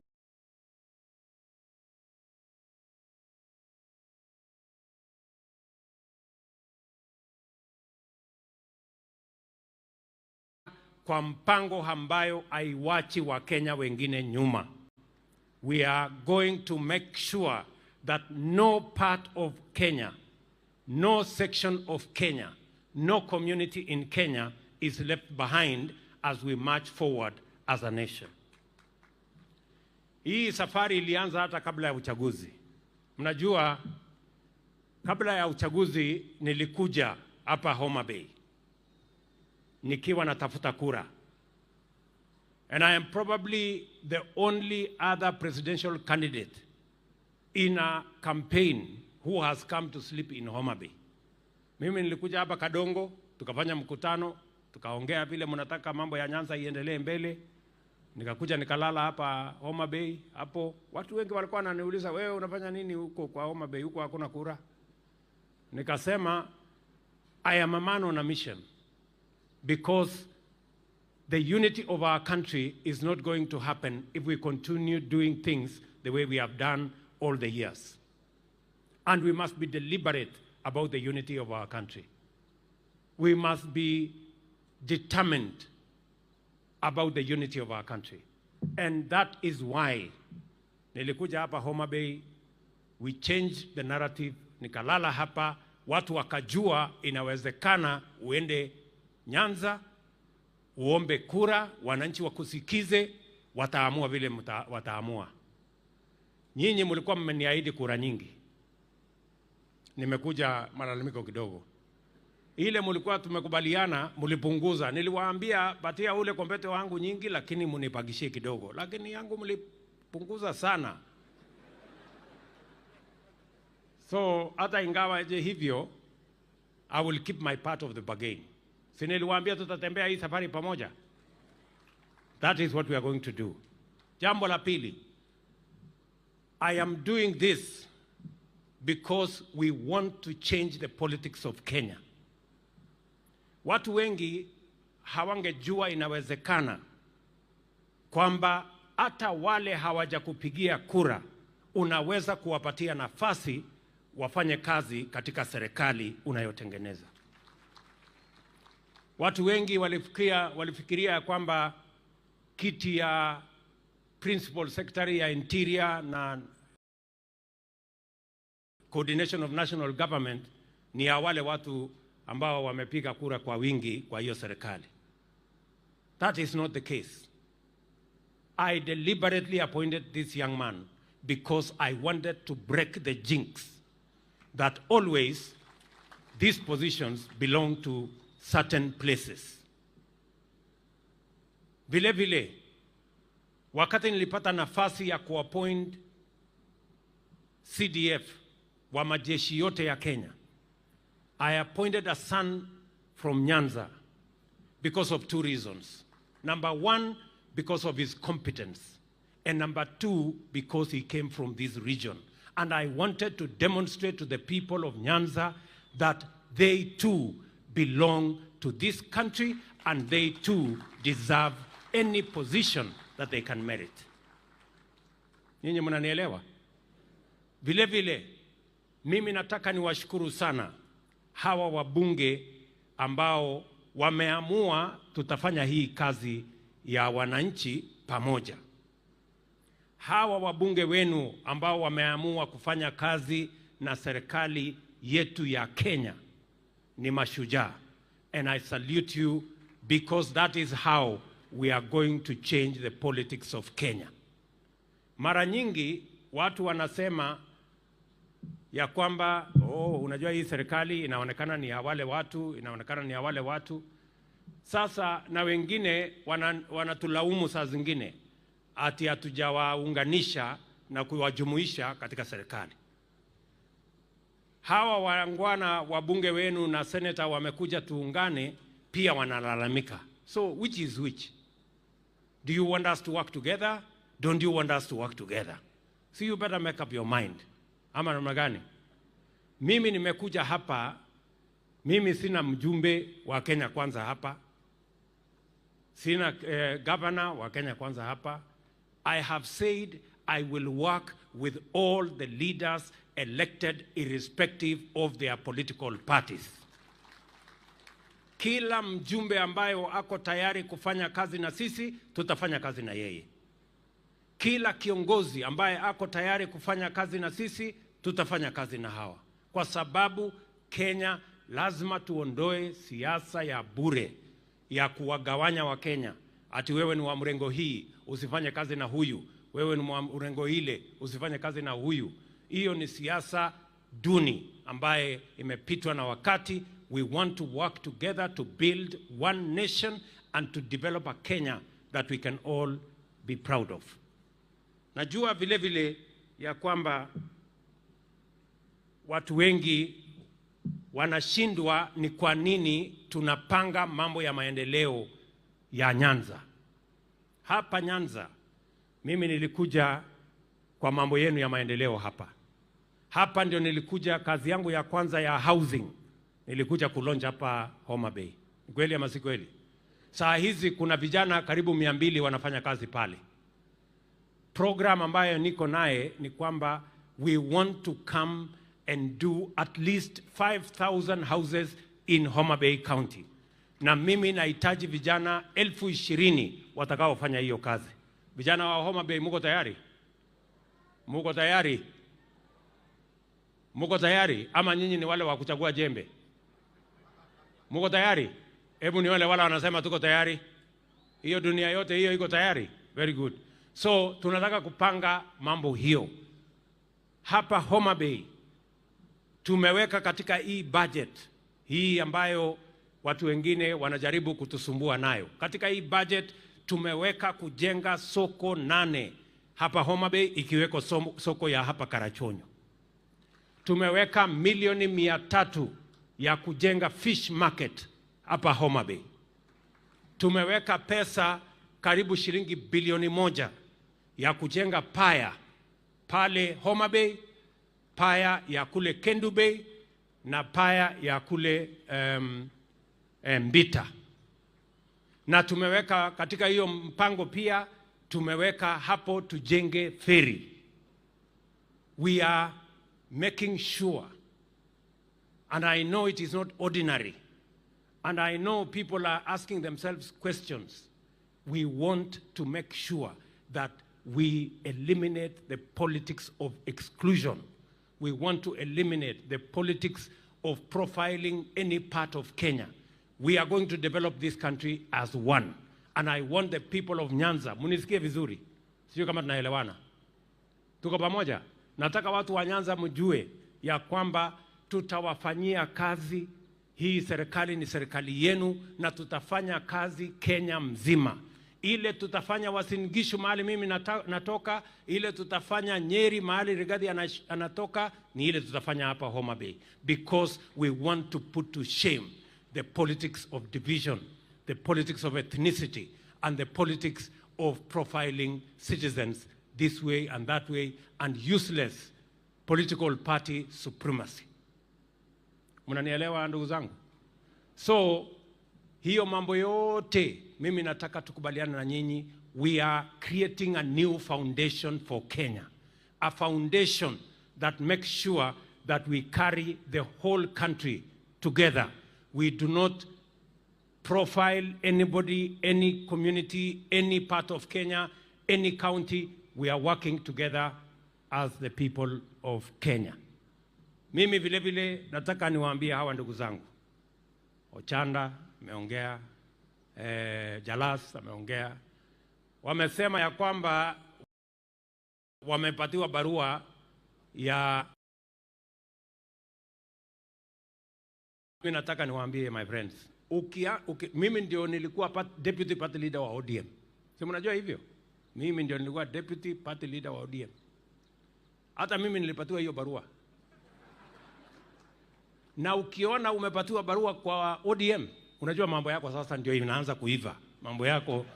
kwa mpango ambayo haiwachi wa Kenya wengine nyuma. We are going to make sure that no part of Kenya, no section of Kenya, no community in Kenya is left behind as we march forward as a nation. Hii safari ilianza hata kabla ya uchaguzi. Mnajua, kabla ya uchaguzi nilikuja hapa Homa Bay nikiwa natafuta kura. And I am probably the only other presidential candidate in a campaign who has come to sleep in Homa Bay. Mimi nilikuja hapa Kadongo, tukafanya mkutano, tukaongea vile mnataka mambo ya Nyanza iendelee mbele. Nikakuja nikalala hapa Homa Bay. Hapo watu wengi walikuwa wananiuliza, wewe unafanya nini huko kwa Homa Bay, huko hakuna kura? Nikasema I am a man on a mission, because the unity of our country is not going to happen if we continue doing things the way we have done all the years. And we must be deliberate about the unity of our country. We must be determined about the unity of our country. And that is why nilikuja hapa Homa Bay, we changed the narrative, nikalala hapa, watu wakajua inawezekana uende Nyanza, uombe kura, wananchi wakusikize, wataamua vile wataamua. Nyinyi mlikuwa mmeniahidi kura nyingi. Nimekuja malalamiko kidogo. Ile mlikuwa tumekubaliana, mlipunguza. Niliwaambia patia ule kompete wangu nyingi, lakini munipagishie kidogo. Lakini yangu mlipunguza sana. So hata ingawa je hivyo, I will keep my part of the bargain. Si niliwaambia tutatembea hii safari pamoja. That is what we are going to do. Jambo la pili, I am doing this because we want to change the politics of Kenya. Watu wengi hawangejua inawezekana kwamba hata wale hawajakupigia kura unaweza kuwapatia nafasi wafanye kazi katika serikali unayotengeneza. Watu wengi walifikiria kwamba kiti ya Principal Secretary ya Interior na Coordination of National Government ni ya wale watu ambao wamepiga kura kwa wingi kwa hiyo serikali. That is not the case. I deliberately appointed this young man because I wanted to break the jinx that always these positions belong to certain places. Vile vile, wakati nilipata nafasi ya kuappoint CDF wa majeshi yote ya Kenya, I appointed a son from Nyanza because of 2 reasons. Number 1, because of his competence. And number 2, because he came from this region. And I wanted to demonstrate to the people of Nyanza that they too belong to this country and they too deserve any position that they can merit. Nyinyi mnanielewa? Vile vile, mimi nataka niwashukuru sana hawa wabunge ambao wameamua tutafanya hii kazi ya wananchi pamoja. Hawa wabunge wenu ambao wameamua kufanya kazi na serikali yetu ya Kenya ni mashujaa. And I salute you because that is how we are going to change the politics of Kenya. Mara nyingi watu wanasema ya kwamba unajua hii serikali inaonekana ni ya wale watu, inaonekana ni ya wale watu. Sasa na wengine wanatulaumu saa zingine ati hatujawaunganisha na kuwajumuisha katika serikali. Hawa wangwana wabunge wenu na senator wamekuja tuungane, pia wanalalamika. So which is which? Do you want us to work together? Don't you want us to work together? So you better make up your mind. Ama namna gani? Mimi nimekuja hapa, mimi sina mjumbe wa Kenya Kwanza hapa. Sina governor wa Kenya Kwanza hapa. I have said I will work with all the leaders elected irrespective of their political parties. Kila mjumbe ambayo ako tayari kufanya kazi na sisi, tutafanya kazi na yeye. Kila kiongozi ambaye ako tayari kufanya kazi na sisi, tutafanya kazi na hawa. Kwa sababu Kenya lazima tuondoe siasa ya bure ya kuwagawanya wa Kenya. Ati wewe ni wa mrengo hii, usifanye kazi na huyu. Wewe ni wa mrengo ile, usifanye kazi na huyu. Hiyo ni siasa duni ambaye imepitwa na wakati. We want to work together to build one nation and to develop a Kenya that we can all be proud of. Najua vile vile ya kwamba watu wengi wanashindwa ni kwa nini tunapanga mambo ya maendeleo ya Nyanza. Hapa Nyanza, mimi nilikuja kwa mambo yenu ya maendeleo hapa. Hapa ndio nilikuja kazi yangu ya kwanza ya housing. Nilikuja kulonja hapa Homa Bay. Ni kweli ama si kweli? Saa hizi kuna vijana karibu 200 wanafanya kazi pale. Program ambayo niko naye ni kwamba we want to come and do at least 5,000 houses in Homa Bay County. Na mimi nahitaji vijana 20,000 watakaofanya hiyo kazi. Vijana wa Homa Bay, muko tayari? Muko tayari? Muko tayari? Ama nyinyi ni wale wa kuchagua jembe? Muko tayari? Hebu ni wale wanasema tuko tayari. Hiyo dunia yote hiyo iko tayari? Very good. So tunataka kupanga mambo hiyo. Hapa Homa Bay tumeweka katika hii budget hii ambayo watu wengine wanajaribu kutusumbua nayo. Katika hii budget tumeweka kujenga soko 8 hapa Homa Bay, ikiweko soko ya hapa Karachonyo. Tumeweka milioni 300 ya kujenga fish market hapa Homa Bay. Tumeweka pesa karibu shilingi bilioni 1 ya kujenga paya pale Homa Bay, paya ya kule Kendu Bay na paya ya kule Mbita. Na tumeweka katika hiyo mpango pia tumeweka hapo tujenge ferry. We are making sure, and I know it is not ordinary, and I know people are asking themselves questions. We want to make sure that we eliminate the politics of exclusion. We want to eliminate the politics of profiling any part of Kenya. We are going to develop this country as one. And I want the people of Nyanza, munisikie vizuri, sio kama tunaelewana. Tuko pamoja? Nataka watu wa Nyanza mjue ya kwamba tutawafanyia kazi. Hii serikali ni serikali yenu na tutafanya kazi Kenya mzima. ile tutafanya Uasin Gishu mahali mimi natoka, ile tutafanya Nyeri mahali Rigathi anatoka, ni ile tutafanya hapa Homa Bay, because we want to put to shame the politics of division, the politics of ethnicity, and the politics of profiling citizens this way and that way, and useless political party supremacy. Mnanielewa ndugu zangu? So hiyo mambo yote mimi nataka tukubaliane na nyinyi. We are creating a new foundation for Kenya, a foundation that makes sure that we carry the whole country together. We do not profile anybody, any community, any part of Kenya, any county. We are working together as the people of Kenya. Mimi vile vile nataka niwaambie hawa ndugu zangu. Ochanda ameongea, Jalas ameongea. Wamesema ya kwamba wamepatiwa barua ya... Mimi nataka niwaambie my friends, mimi ndio nilikuwa deputy party leader wa ODM. Si mnajua hivyo? Mimi ndio nilikuwa deputy party leader wa ODM. Hata mimi nilipatiwa hiyo barua. Na ukiona umepatiwa barua kwa ODM, unajua mambo yako sasa ndio inaanza kuiva. Mambo yako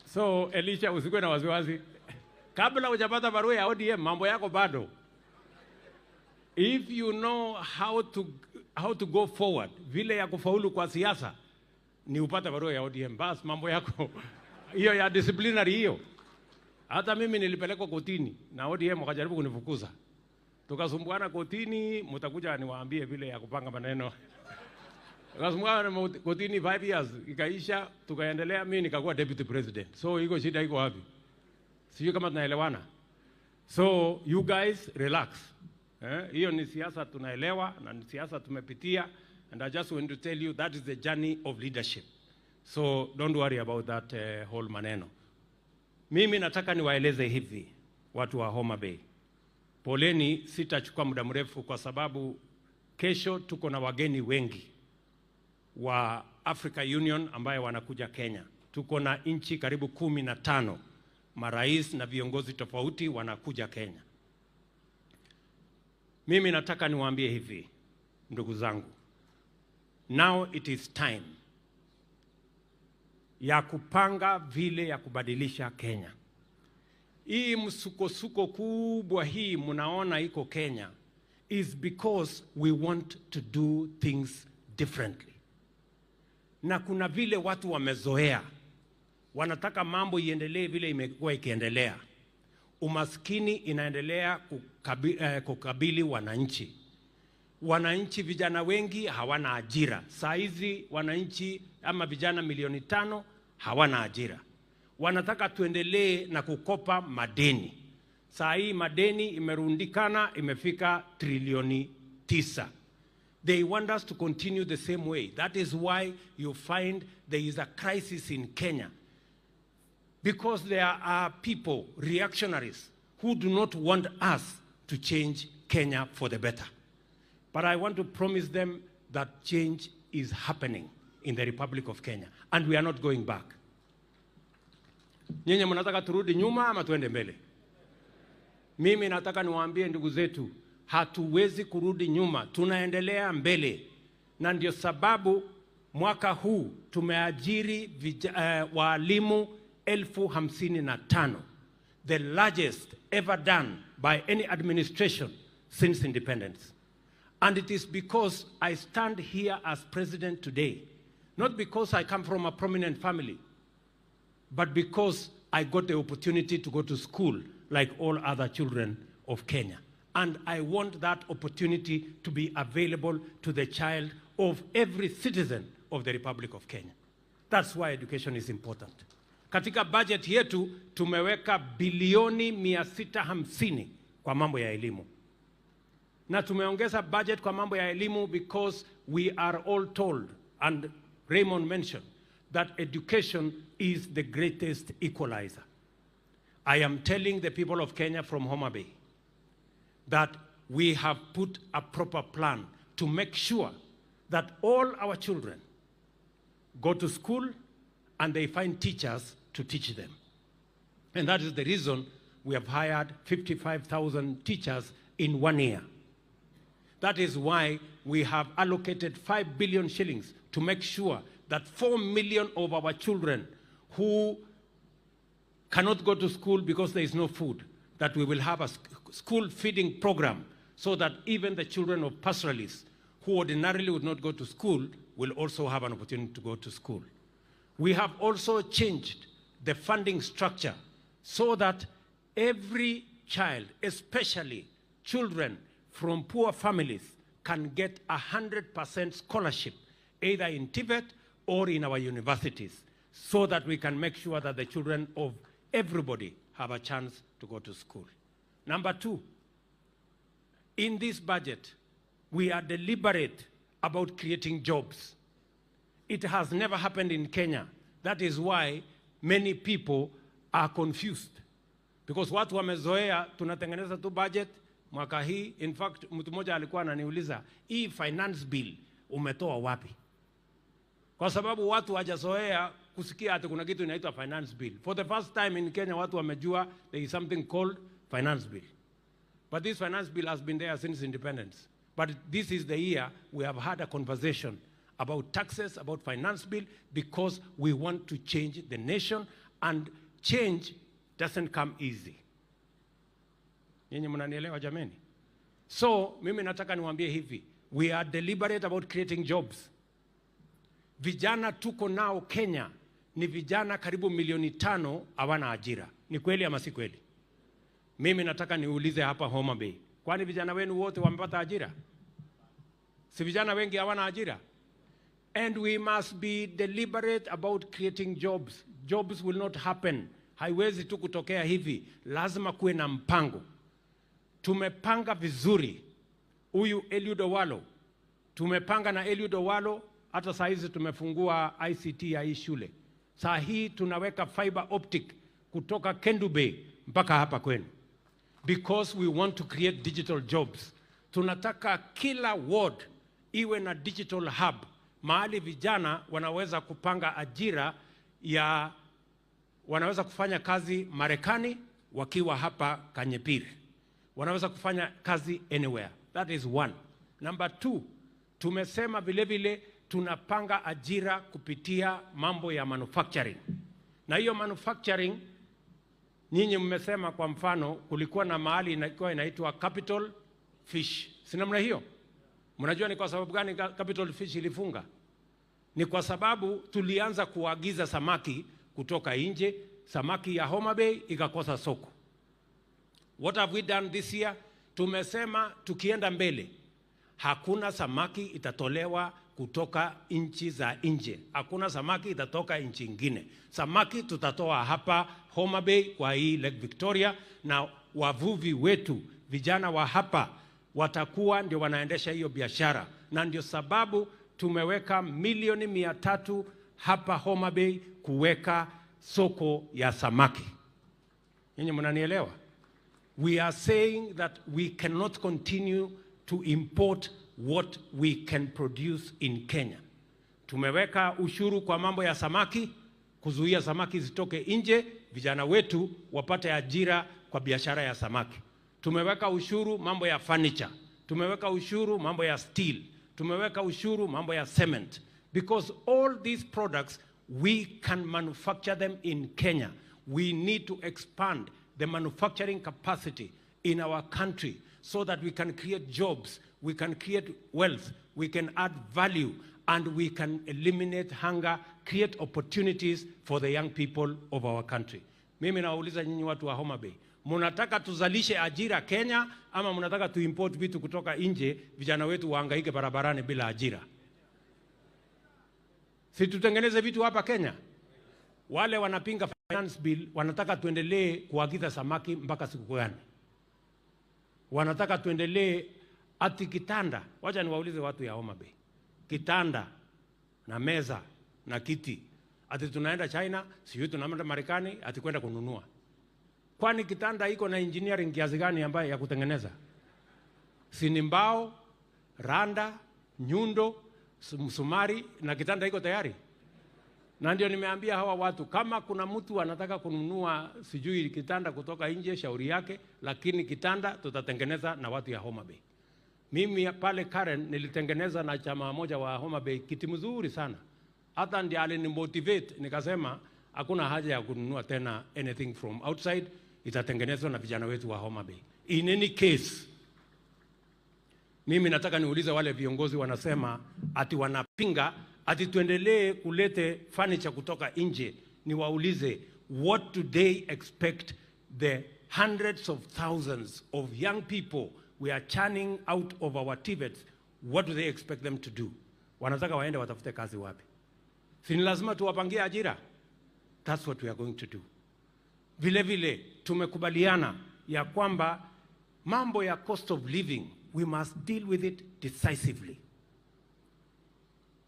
So Elisha, usikue na wasiwasi. Kabla hujapata barua ya ODM, mambo yako bado. If you know how to go forward, vile ya kufaulu kwa siasa, ni upata barua ya ODM. Bas, mambo yako hiyo ya disciplinary hiyo. Hata mimi nilipelekwa kotini na ODM wakajaribu kunifukuza. Tukasumbuana kotini, mtakuja niwaambie vile ya kupanga maneno. Tukasumbuana kotini 5 years, ikaisha, tukaendelea, mimi nikakuwa deputy president. So iko shida iko wapi? Sijui kama tunaelewana. So you guys relax. Hiyo ni siasa tunaelewa na ni siasa tumepitia, and I just want to tell you that is the journey of leadership. So don't worry about that whole maneno. Mimi nataka niwaeleze hivi watu wa Homa Bay. Poleni, sitachukua muda mrefu kwa sababu kesho tuko na wageni wengi wa Africa Union ambaye wanakuja Kenya. Tuko na nchi karibu 15 marais na viongozi tofauti wanakuja Kenya. Mimi nataka niwaambie hivi ndugu zangu. Now it is time ya kupanga vile ya kubadilisha Kenya. Hii msukosuko kubwa hii mnaona iko Kenya is because we want to do things differently. Na kuna vile watu wamezoea, wanataka mambo iendelee vile imekuwa ikiendelea. Umaskini inaendelea kukabili wananchi. Wananchi vijana wengi hawana ajira. Saa hizi wananchi ama vijana 500,000 hawana ajira. Wanataka tuendelee na kukopa madeni. Saa hii madeni imerundikana, imefika trilioni 9. They want us to continue the same way. That is why you find there is a crisis in Kenya. Because there are people, reactionaries, who do not want us to change Kenya for the better. But I want to promise them that change is happening in the Republic of Kenya, and we are not going back. Nyinyi mnataka turudi nyuma ama tuende mbele? Mimi nataka niwaambie ndugu zetu, hatuwezi kurudi nyuma, tunaendelea mbele. Na ndio sababu mwaka huu tumeajiri walimu 55,000, the largest ever done by any administration since independence. And it is because I stand here as president today, not because I come from a prominent family, but because I got the opportunity to go to school like all other children of Kenya. And I want that opportunity to be available to the child of every citizen of the Republic of Kenya. That's why education is important. Katika budget yetu tumeweka bilioni 650 kwa mambo ya elimu. Na tumeongeza budget kwa mambo ya elimu because we are all told, and Raymond mentioned, that education is the greatest equalizer. I am telling the people of Kenya from Homa Bay that we have put a proper plan to make sure that all our children go to school and they find teachers to teach them. And that is the reason we have hired 55,000 teachers in 1 year. That is why we have allocated 5 billion shillings to make sure that 4 million of our children who cannot go to school because there is no food, that we will have a school feeding program so that even the children of pastoralists who ordinarily would not go to school will also have an opportunity to go to school. We have also changed the funding structure so that every child, especially children from poor families, can get 100% scholarship, either in TVET or in our universities, so that we can make sure that the children of everybody have a chance to go to school. Number two, in this budget, we are deliberate about creating jobs. It has never happened in Kenya. That is why many people are confused. Because watu wamezoea tunatengeneza tu budget mwaka hii. In fact, mtu mmoja alikuwa ananiuliza, hii finance bill umetoa wapi? Kwa sababu watu hawajazoea kusikia ati kuna kitu inaitwa finance bill. For the first time in Kenya, watu wamejua there is something called finance bill. But this finance bill has been there since independence. But this is the year we have had a conversation about taxes, about finance bill, because we want to change the nation, and change doesn't come easy. Nyinyi mnanielewa jameni? So, mimi nataka niwaambie hivi, we are deliberate about creating jobs. Vijana tuko nao Kenya ni vijana karibu 500,000 hawana ajira. Ni kweli ama si kweli? Mimi nataka niulize hapa Homa Bay, kwani vijana wenu wote wamepata ajira? Si vijana wengi hawana ajira? And we must be deliberate about creating jobs. Jobs will not happen. Haiwezi tu kutokea hivi. Lazima kuwe na mpango. Tumepanga vizuri. Huyu Eliud Owalo, tumepanga na Eliud Owalo, hata saa hizi tumefungua ICT ya hii shule. Saa hii tunaweka fiber optic kutoka Kendu Bay mpaka hapa kwenu. Because we want to create digital jobs. Tunataka kila ward iwe na digital hub, mahali vijana wanaweza kupanga ajira ya, wanaweza kufanya kazi Marekani wakiwa hapa Kanyepiri. Wanaweza kufanya kazi anywhere. That is one. Number two, tumesema vile vile tunapanga ajira kupitia mambo ya manufacturing. Na hiyo manufacturing, nyinyi mmesema kwa mfano kulikuwa na mahali inaitwa Capital Fish. Si namna hiyo? Mnajua ni kwa sababu gani Capital Fish ilifunga? Ni kwa sababu tulianza kuagiza samaki kutoka nje, samaki ya Homa Bay ikakosa soko. What have we done this year? Tumesema tukienda mbele, hakuna samaki itatolewa kutoka nchi za nje. Hakuna samaki itatoka nchi nyingine. Samaki tutatoa hapa Homa Bay kwa hii Lake Victoria, na wavuvi wetu, vijana wa hapa, watakuwa ndio wanaendesha hiyo biashara. Na ndio sababu tumeweka milioni 300 hapa Homa Bay kuweka soko ya samaki. Nyinyi mnanielewa? We are saying that we cannot continue to import what we can produce in Kenya. Tumeweka ushuru kwa mambo ya samaki, kuzuia samaki zitoke nje, vijana wetu wapate ajira kwa biashara ya samaki. Tumeweka ushuru mambo ya furniture. Tumeweka ushuru mambo ya steel. Tumeweka ushuru mambo ya cement. Because all these products, we can manufacture them in Kenya. We need to expand the manufacturing capacity in our country so that we can create jobs, we can create wealth, we can add value, and we can eliminate hunger, create opportunities for the young people of our country. Mimi nauliza nyinyi watu wa Homa Bay, munataka tuzalishe ajira Kenya ama munataka tuimport vitu kutoka nje, vijana wetu wahangaike barabarani bila ajira? Si tutengeneze vitu hapa Kenya? Wale wanapinga finance bill wanataka tuendelee kuagiza samaki mpaka siku gani? Wanataka tuendelee ati kitanda. Wacha niwaulize watu ya Homa Bay. Kitanda na meza na kiti, ati tunaenda China, sio tunaenda Marekani ati kwenda kununua. Kwani kitanda iko na engineering kiasi gani ambayo ya kutengeneza? Si ni mbao, randa, nyundo, msumari na kitanda iko tayari? Na ndio nimeambia hawa watu, kama kuna mtu anataka kununua sijui kitanda kutoka nje, shauri yake, lakini kitanda tutatengeneza na watu ya Homa Bay. Mimi pale Karen nilitengeneza na chama moja wa Homa Bay kiti mzuri sana. Hata ndiye alinimotivate, nikasema hakuna haja ya kununua tena anything from outside, itatengenezwa na vijana wetu wa Homa Bay. In any case, mimi nataka niulize wale viongozi wanasema ati wanapinga ati tuendelee kulete furniture kutoka nje. Niwaulize, what do they expect the hundreds of thousands of young people we are churning out of our TVETs, what do they expect them to do? Wanataka waende watafute kazi wapi? Si ni lazima tuwapangie ajira? That's what we are going to do. Vile vile tumekubaliana ya kwamba mambo ya cost of living, we must deal with it decisively.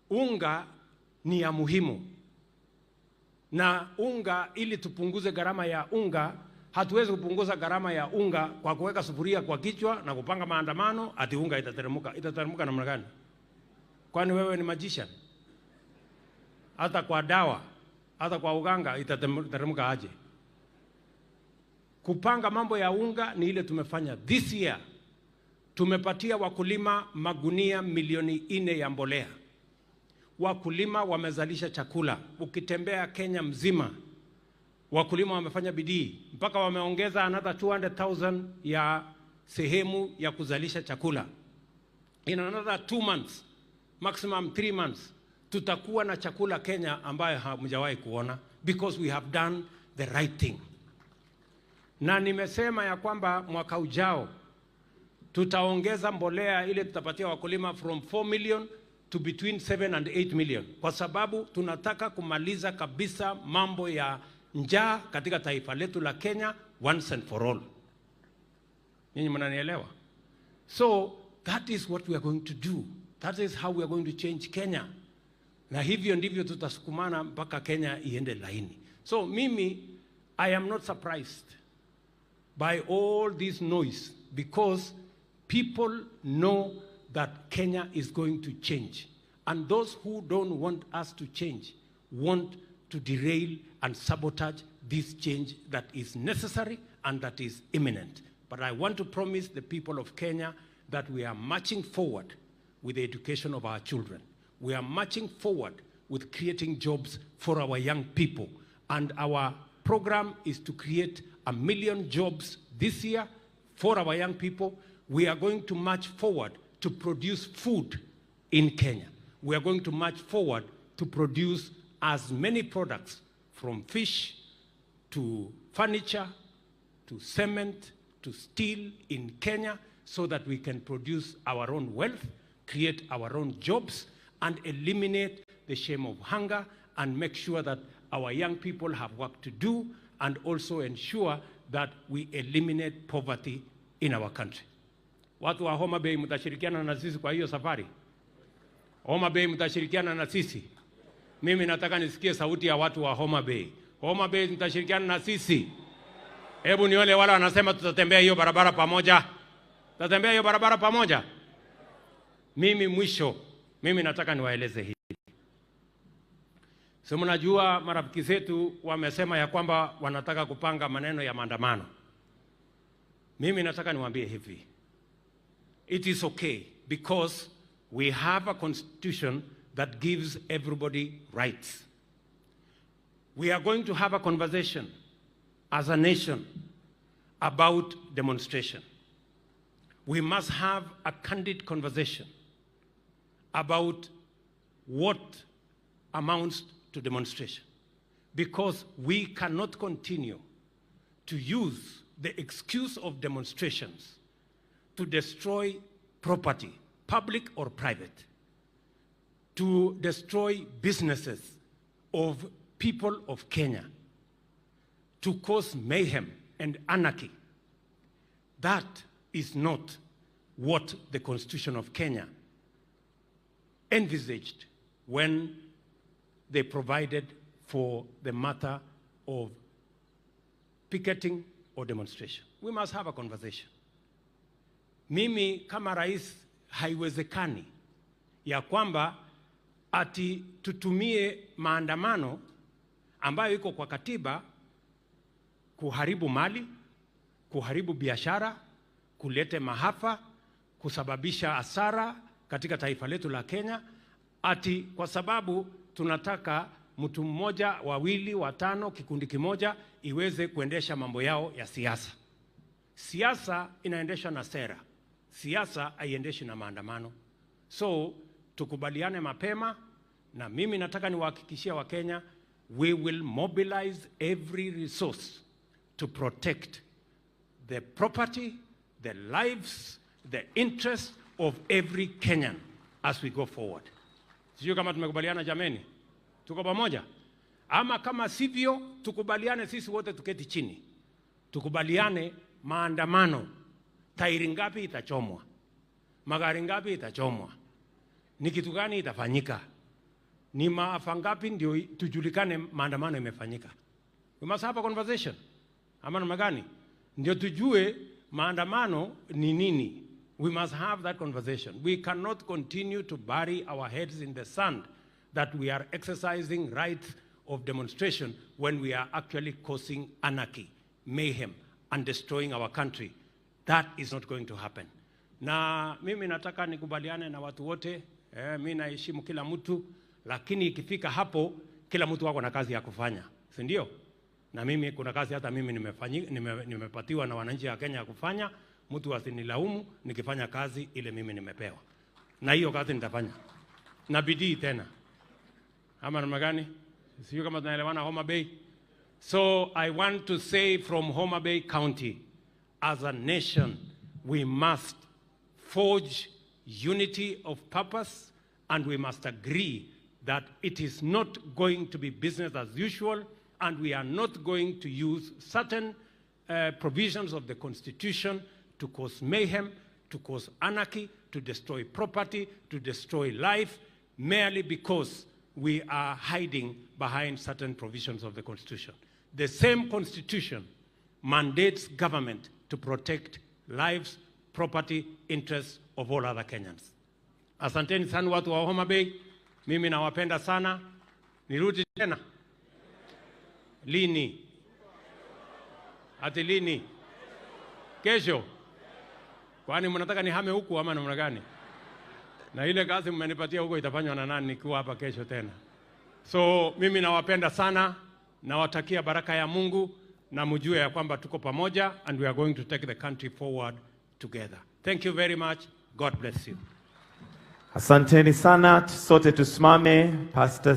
Unga ni ya muhimu. Na unga, ili tupunguze gharama ya unga, hatuwezi kupunguza gharama ya unga kwa kuweka sufuria kwa kichwa na kupanga maandamano ati unga itateremka. Itateremka namna gani? Kwani wewe ni magician? Hata kwa dawa, hata kwa uganga itateremka aje? Kupanga mambo ya unga ni ile tumefanya this year. Tumepatia wakulima magunia milioni 4 ya mbolea. Wakulima wamezalisha chakula. Ukitembea Kenya mzima, wakulima wamefanya bidii mpaka wameongeza another 200,000 ya sehemu ya kuzalisha chakula. In another 2 months, maximum 3 months, tutakuwa na chakula Kenya ambayo hamjawahi kuona, because we have done the right thing. Na nimesema ya kwamba mwaka ujao tutaongeza mbolea ile tutapatia wakulima from 4 million to between 7 and 8 million, kwa sababu tunataka kumaliza kabisa mambo ya njaa katika taifa letu la Kenya once and for all. Ninyi mnanielewa? So that is what we are going to do. That is how we are going to change Kenya. Na hivyo ndivyo tutasukumana mpaka Kenya iende laini. So mimi, I am not surprised by all this noise, because people know that Kenya is going to change. And those who don't want us to change want to derail and sabotage this change that is necessary and that is imminent. But I want to promise the people of Kenya that we are marching forward with the education of our children. We are marching forward with creating jobs for our young people. And our program is to create 1 million jobs this year for our young people. We are going to march forward to produce food in Kenya. We are going to march forward to produce as many products, from fish to furniture to cement to steel in Kenya, so that we can produce our own wealth, create our own jobs, and eliminate the shame of hunger, and make sure that our young people have work to do, and also ensure that we eliminate poverty in our country. Watu wa Homa Bay, mtashirikiana na sisi kwa hiyo safari? Homa Bay, mtashirikiana na sisi? Mimi nataka nisikie sauti ya watu wa Homa Bay. Homa Bay, mtashirikiana na sisi? Hebu nione wala wanasema tutatembea hiyo barabara pamoja. Tutatembea hiyo barabara pamoja. Mimi mwisho, mimi nataka niwaeleze hili. So mnajua marafiki zetu wamesema ya kwamba wanataka kupanga maneno ya maandamano. Mimi nataka niwaambie hivi. It is okay, because we have a constitution that gives everybody rights. We are going to have a conversation as a nation about demonstration. We must have a candid conversation about what amounts to demonstration, because we cannot continue to use the excuse of demonstrations to destroy property, public or private, to destroy businesses of people of Kenya, to cause mayhem and anarchy. That is not what the Constitution of Kenya envisaged when they provided for the matter of picketing or demonstration. We must have a conversation. Mimi kama rais, haiwezekani ya kwamba ati tutumie maandamano ambayo iko kwa katiba kuharibu mali, kuharibu biashara, kulete mahafa, kusababisha hasara katika taifa letu la Kenya, ati kwa sababu tunataka mtu mmoja, wawili, watano, kikundi kimoja iweze kuendesha mambo yao ya siasa. Siasa inaendeshwa na sera. Siasa haiendeshi na maandamano. So tukubaliane mapema, na mimi nataka niwahakikishie Wakenya, we will mobilize every resource to protect the property, the lives, the interests of every Kenyan as we go forward. Sio kama tumekubaliana jameni? Tuko pamoja? Ama kama sivyo, tukubaliane sisi wote tuketi chini. Tukubaliane maandamano. Tairi ngapi itachomwa? Magari ngapi itachomwa? Ni kitu gani itafanyika? Ni maafa ngapi ndio tujulikane maandamano imefanyika? We must have a conversation. Ama namna gani? Ndio tujue maandamano ni nini. We must have that conversation. We cannot continue to bury our heads in the sand that we are exercising rights of demonstration when we are actually causing anarchy, mayhem, and destroying our country. That is not going to happen. Na mimi nataka nikubaliane na watu wote, mimi naheshimu kila mtu, lakini ikifika hapo kila mtu wako na kazi ya kufanya, si ndio? Na mimi kuna kazi hata mimi nimepatiwa na wananchi wa Kenya ya kufanya. Mtu asinilaumu nikifanya kazi ile mimi nimepewa. Na hiyo kazi nitafanya. Na bidii tena. Ama namna gani? Sio kama tunaelewana Homa Bay. So I want to say from Homa Bay County, as a nation, we must forge unity of purpose, and we must agree that it is not going to be business as usual, and we are not going to use certain provisions of the Constitution to cause mayhem, to cause anarchy, to destroy property, to destroy life, merely because we are hiding behind certain provisions of the Constitution. The same Constitution mandates government to protect lives, property, interests of all other Kenyans. Asanteni sana watu wa Homa Bay, mimi nawapenda sana. Nirudi tena. Lini? Ati lini? Kesho? Kwani mnataka nihame huku ama namna gani? Na ile kazi mmenipatia huko itafanywa na nani nikiwa hapa kesho tena? So mimi nawapenda sana, nawatakia baraka ya Mungu, na mjue ya kwamba tuko pamoja, and we are going to take the country forward together. Thank you very much. God bless you. Asanteni sana, sote tusimame. Pastor